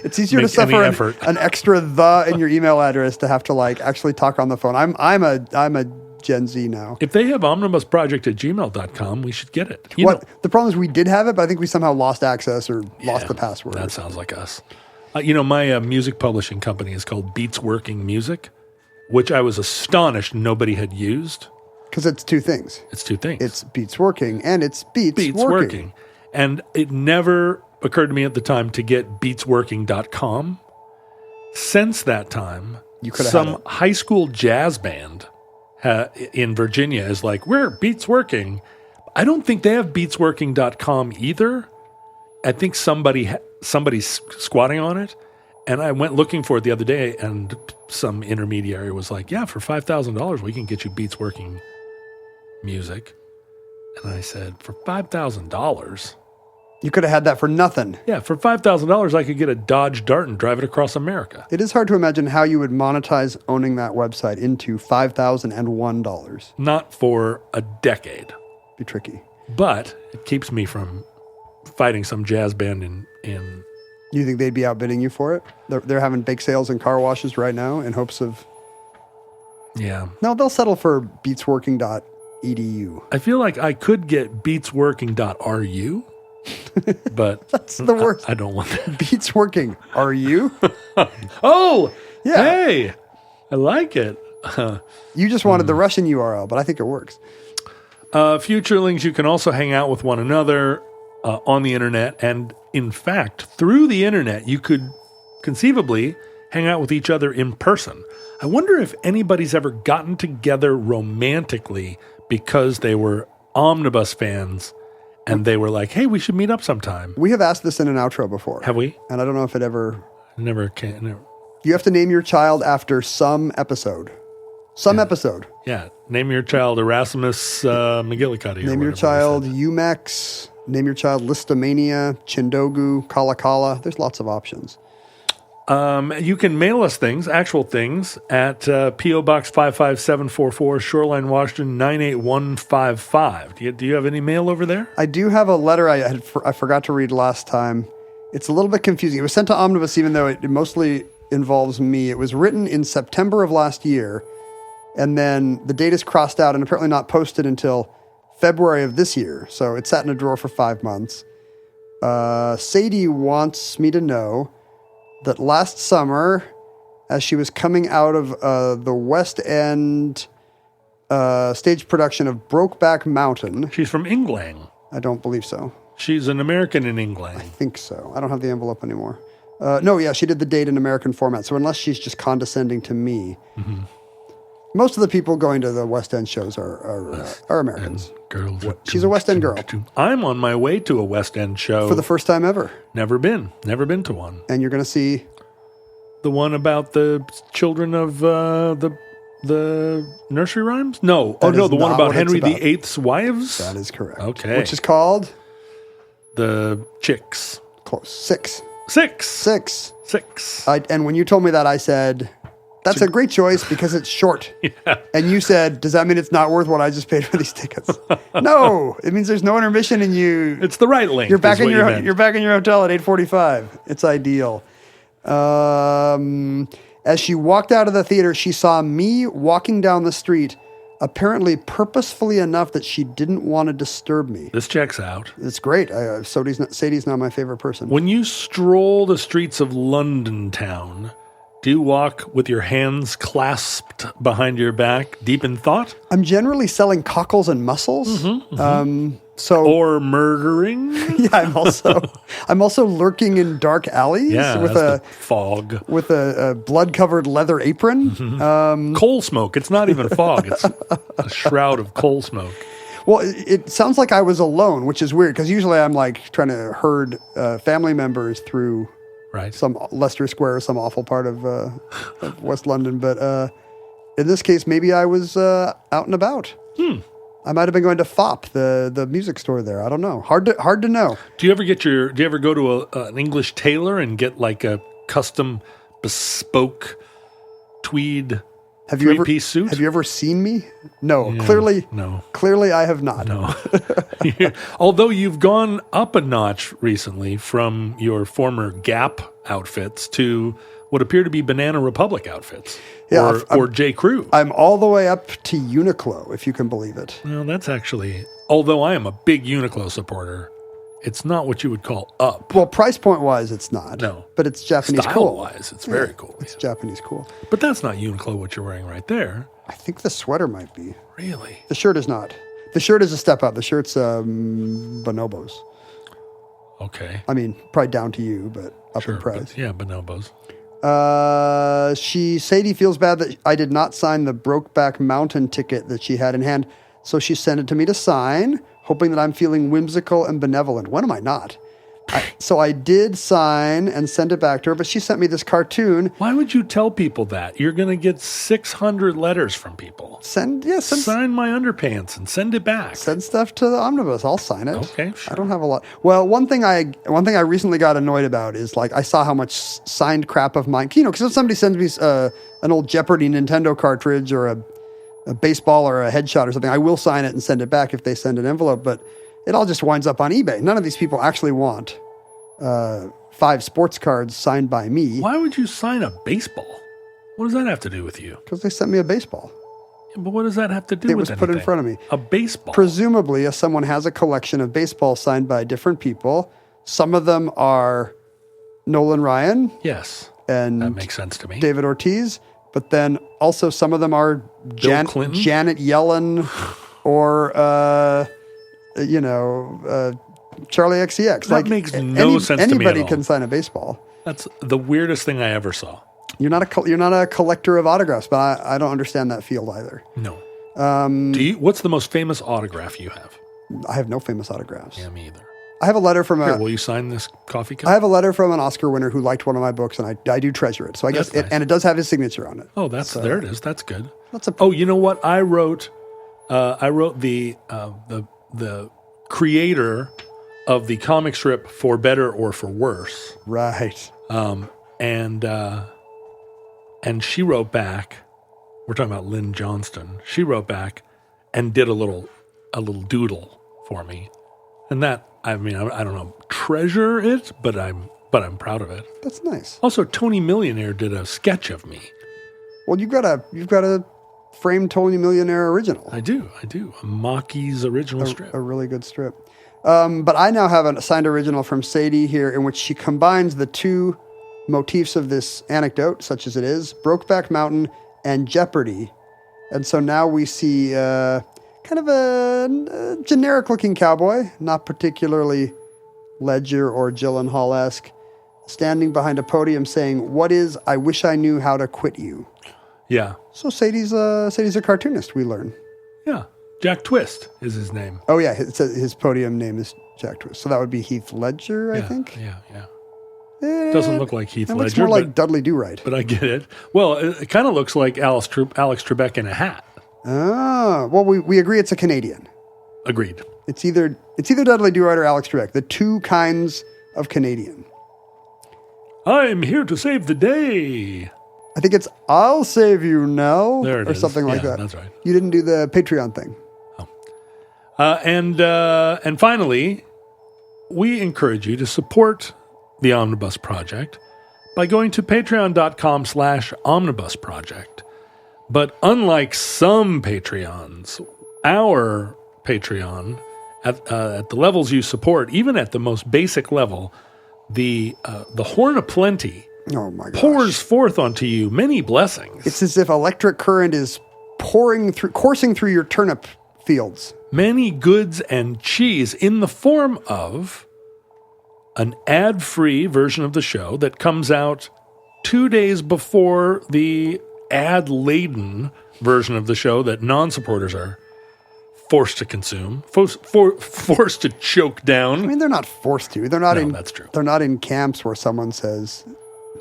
It's easier to make any suffer effort. an extra "the" in your email address to have to like actually talk on the phone. I'm a Gen Z now. If they have omnibusproject@gmail.com, we should get it. The problem is we did have it, but I think we somehow lost access or lost the password. That sounds like us. My music publishing company is called Beats Working Music, which I was astonished nobody had used. Because it's two things. It's two things. It's Beats Working and it's Beats Working. And it never occurred to me at the time to get beatsworking.com. Since that time, You could have some had it. high school jazz band in Virginia is like, we're Beats Working. I don't think they have beatsworking.com either. I think somebody's squatting on it. And I went looking for it the other day, and some intermediary was like, yeah, for $5,000, we can get you Beats Working music. And I said, for $5,000? You could have had that for nothing. Yeah, for $5,000, I could get a Dodge Dart and drive it across America. It is hard to imagine how you would monetize owning that website into $5,001. Not for a decade. Be tricky. But it keeps me from fighting some jazz band in You think they'd be outbidding you for it? They're having bake sales and car washes right now in hopes of... Yeah. No, they'll settle for beatsworking.edu. I feel like I could get beatsworking.ru, but That's the worst. I don't want that. Beats Working. Are you? Oh, Yeah. Hey, I like it. You just wanted the Russian URL, but I think it works. Futurelings, you can also hang out with one another on the internet. And in fact, through the internet, you could conceivably hang out with each other in person. I wonder if anybody's ever gotten together romantically because they were Omnibus fans and they were like, hey, we should meet up sometime. We have asked this in an outro before. Have we? And I don't know if it ever... Never can. You have to name your child after some episode. Episode. Yeah. Name your child Erasmus McGillicuddy. Name your child Umex. Name your child Listomania, Chindogu, Kalakala. There's lots of options. You can mail us things, actual things, at P.O. Box 55744, Shoreline, Washington 98155. Do you have any mail over there? I do have a letter I forgot to read last time. It's a little bit confusing. It was sent to Omnibus, even though it mostly involves me. It was written in September of last year, and then the date is crossed out and apparently not posted until February of this year. So it sat in a drawer for 5 months. Sadie wants me to know that last summer, as she was coming out of the West End stage production of Brokeback Mountain. She's from England. I don't believe so. She's an American in England. I think so. I don't have the envelope anymore. No, yeah, she did the date in American format. So unless she's just condescending to me, most of the people going to the West End shows are Americans. Girls. She's a West End girl. I'm on my way to a West End show. For the first time ever. Never been to one. And you're going to see... The one about the children of the nursery rhymes? No. That The is one not about what it's Henry about. VIII's wives? That is correct. Okay. Which is called... The Chicks. Close. Six. And when you told me that, I said, that's a great choice because it's short. Yeah. And you said, does that mean it's not worth what I just paid for these tickets? No, it means there's no intermission and It's the right length. you're back is in what your you meant. you're back in your hotel at 8:45. It's ideal. As she walked out of the theater, she saw me walking down the street, apparently purposefully enough that she didn't want to disturb me. This checks out. It's great. Sadie's now my favorite person. When you stroll the streets of London town, do you walk with your hands clasped behind your back, deep in thought? I'm generally selling cockles and mussels. Or murdering? Yeah, I'm also lurking in dark alleys with the fog. With a blood-covered leather apron. Coal smoke. It's not even fog. It's a shroud of coal smoke. Well, it sounds like I was alone, which is weird because usually I'm like trying to herd family members through Right. some Leicester Square, some awful part of West London. But in this case, maybe I was out and about. I might have been going to FOP, the music store there. I don't know. Hard to know. Do you ever go to an English tailor and get like a custom bespoke tweed three-piece suit? Have you ever seen me? No, Yeah, clearly, no. Clearly, I have not. No. Although you've gone up a notch recently from your former Gap outfits to what appear to be Banana Republic outfits. Yeah, or J. Crew. I'm all the way up to Uniqlo, if you can believe it. Well, that's actually, although I am a big Uniqlo supporter, it's not what you would call up. Well, price point wise, it's not. No. But it's Japanese Style cool. wise, it's very cool. It's Japanese cool. But that's not Uniqlo what you're wearing right there. I think the sweater might be. Really? The shirt is not. The shirt is a step up. The shirt's bonobos. Okay. I mean, probably down to you, but up Sure. in price. Yeah, bonobos. Sadie feels bad that I did not sign the Brokeback Mountain ticket that she had in hand, so she sent it to me to sign, hoping that I'm feeling whimsical and benevolent. When am I not? So I did sign and send it back to her, but she sent me this cartoon. Why would you tell people that? You're going to get 600 letters from people. Send Sign my underpants and send it back. Send stuff to the omnibus. I'll sign it. Okay, sure. I don't have a lot. Well, one thing I recently got annoyed about is like I saw how much signed crap of mine. You know, because if somebody sends me an old Jeopardy Nintendo cartridge or a baseball or a headshot or something, I will sign it and send it back if they send an envelope. But it all just winds up on eBay. None of these people actually want 5 sports cards signed by me. Why would you sign a baseball? What does that have to do with you? Because they sent me a baseball. Yeah, but what does that have to do It with was put in anything? front of me. A baseball. Presumably, if someone has a collection of baseballs signed by different people, some of them are Nolan Ryan Yes. and That makes sense to me. David Ortiz, but then also some of them are Clinton? Janet Yellen or, Charlie XCX. That makes no sense to me at Anybody all. can sign a baseball. That's the weirdest thing I ever saw. You're not a collector of autographs, but I don't understand that field either. No. What's the most famous autograph you have? I have no famous autographs. Yeah, me either. I have a letter from Here, will you sign this coffee cup? I have a letter from an Oscar winner who liked one of my books, and I do treasure it. So I guess That's nice. and it does have his signature on it. Oh, there it is. That's good. That's a Oh, you know what? I wrote the creator of the comic strip For Better or For Worse, right. and she wrote back. We're talking about Lynn Johnston. She wrote back and did a little doodle for me, and that I don't know, treasure it, but I'm proud of it. That's nice. Also, Tony Millionaire did a sketch of me. Well, you've got a framed Tony Millionaire original. I do. A Maki's original strip. A really good strip. But I now have a signed original from Sadie here in which she combines the two motifs of this anecdote, such as it is, Brokeback Mountain and Jeopardy. And so now we see kind of a generic-looking cowboy, not particularly Ledger or Gyllenhaal-esque, standing behind a podium saying, "What is, I wish I knew how to quit you." Yeah. So Sadie's a cartoonist, we learn. Yeah. Jack Twist is his name. Oh, yeah, his podium name is Jack Twist. So that would be Heath Ledger, I think? Yeah. Doesn't look like Heath It Ledger. looks more like Dudley Do-Right. But I get it. Well, it kind of looks like Alex Trebek in a hat. Ah, well, we agree it's a Canadian. Agreed. It's either Dudley Do-Right or Alex Trebek, the two kinds of Canadian. I'm here to save the day. I think it's I'll Save You Now There it or is. something like Yeah, that. that's right. You didn't do the Patreon thing. And finally, we encourage you to support the Omnibus Project by going to patreon.com/Omnibus Project. But unlike some Patreons, our Patreon, at the levels you support, even at the most basic level, the Horn of Plenty Oh my gosh. pours forth onto you many blessings. It's as if electric current is coursing through your turnip fields. Many goods and cheese in the form of an ad-free version of the show that comes out 2 days before the ad-laden version of the show that non-supporters are forced to consume, forced to choke I down. mean, they're not forced to. They're not No, in. that's true. They're not in camps where someone says,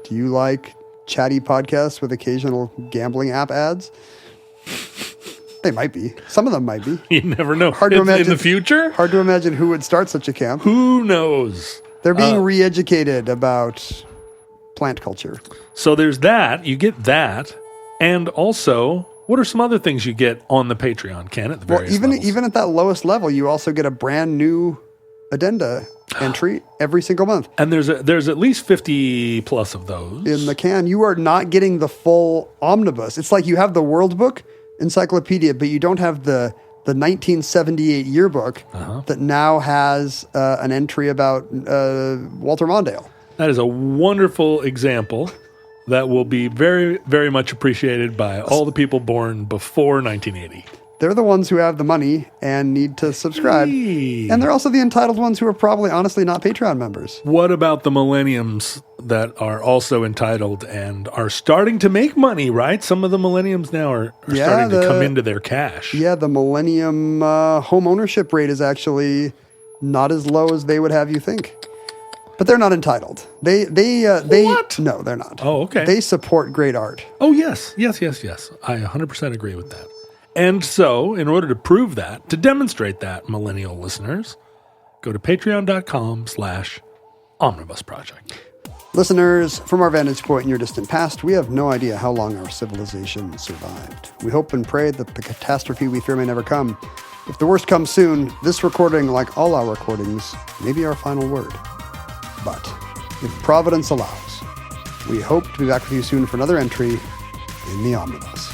"Do you like chatty podcasts with occasional gambling app ads?" They might be. Some of them might be. You never know. Hard to imagine in the future. Hard to imagine who would start such a camp. Who knows? They're being re-educated about plant culture. So there's that. You get that, and also, what are some other things you get on the Patreon, Ken? At the Well, various even levels? even at that lowest level, you also get a brand new addenda entry every single month. And there's at least 50 plus of those. In the can, you are not getting the full omnibus. It's like you have the World Book encyclopedia, but you don't have the 1978 yearbook that now has an entry about Walter Mondale. That is a wonderful example that will be very, very much appreciated by all the people born before 1980. They're the ones who have the money and need to subscribe. Hey. And they're also the entitled ones who are probably, honestly, not Patreon members. What about the millenniums that are also entitled and are starting to make money, right? Some of the millenniums now are starting to come into their cash. Yeah, the millennium home ownership rate is actually not as low as they would have you think. But they're not entitled. They What? No, they're not. Oh, okay. They support great art. Oh, yes. I 100% agree with that. And so, in order to prove that, to demonstrate that, millennial listeners, go to patreon.com/Omnibus Project. Listeners, from our vantage point in your distant past, we have no idea how long our civilization survived. We hope and pray that the catastrophe we fear may never come. If the worst comes soon, this recording, like all our recordings, may be our final word. But if Providence allows, we hope to be back with you soon for another entry in the Omnibus.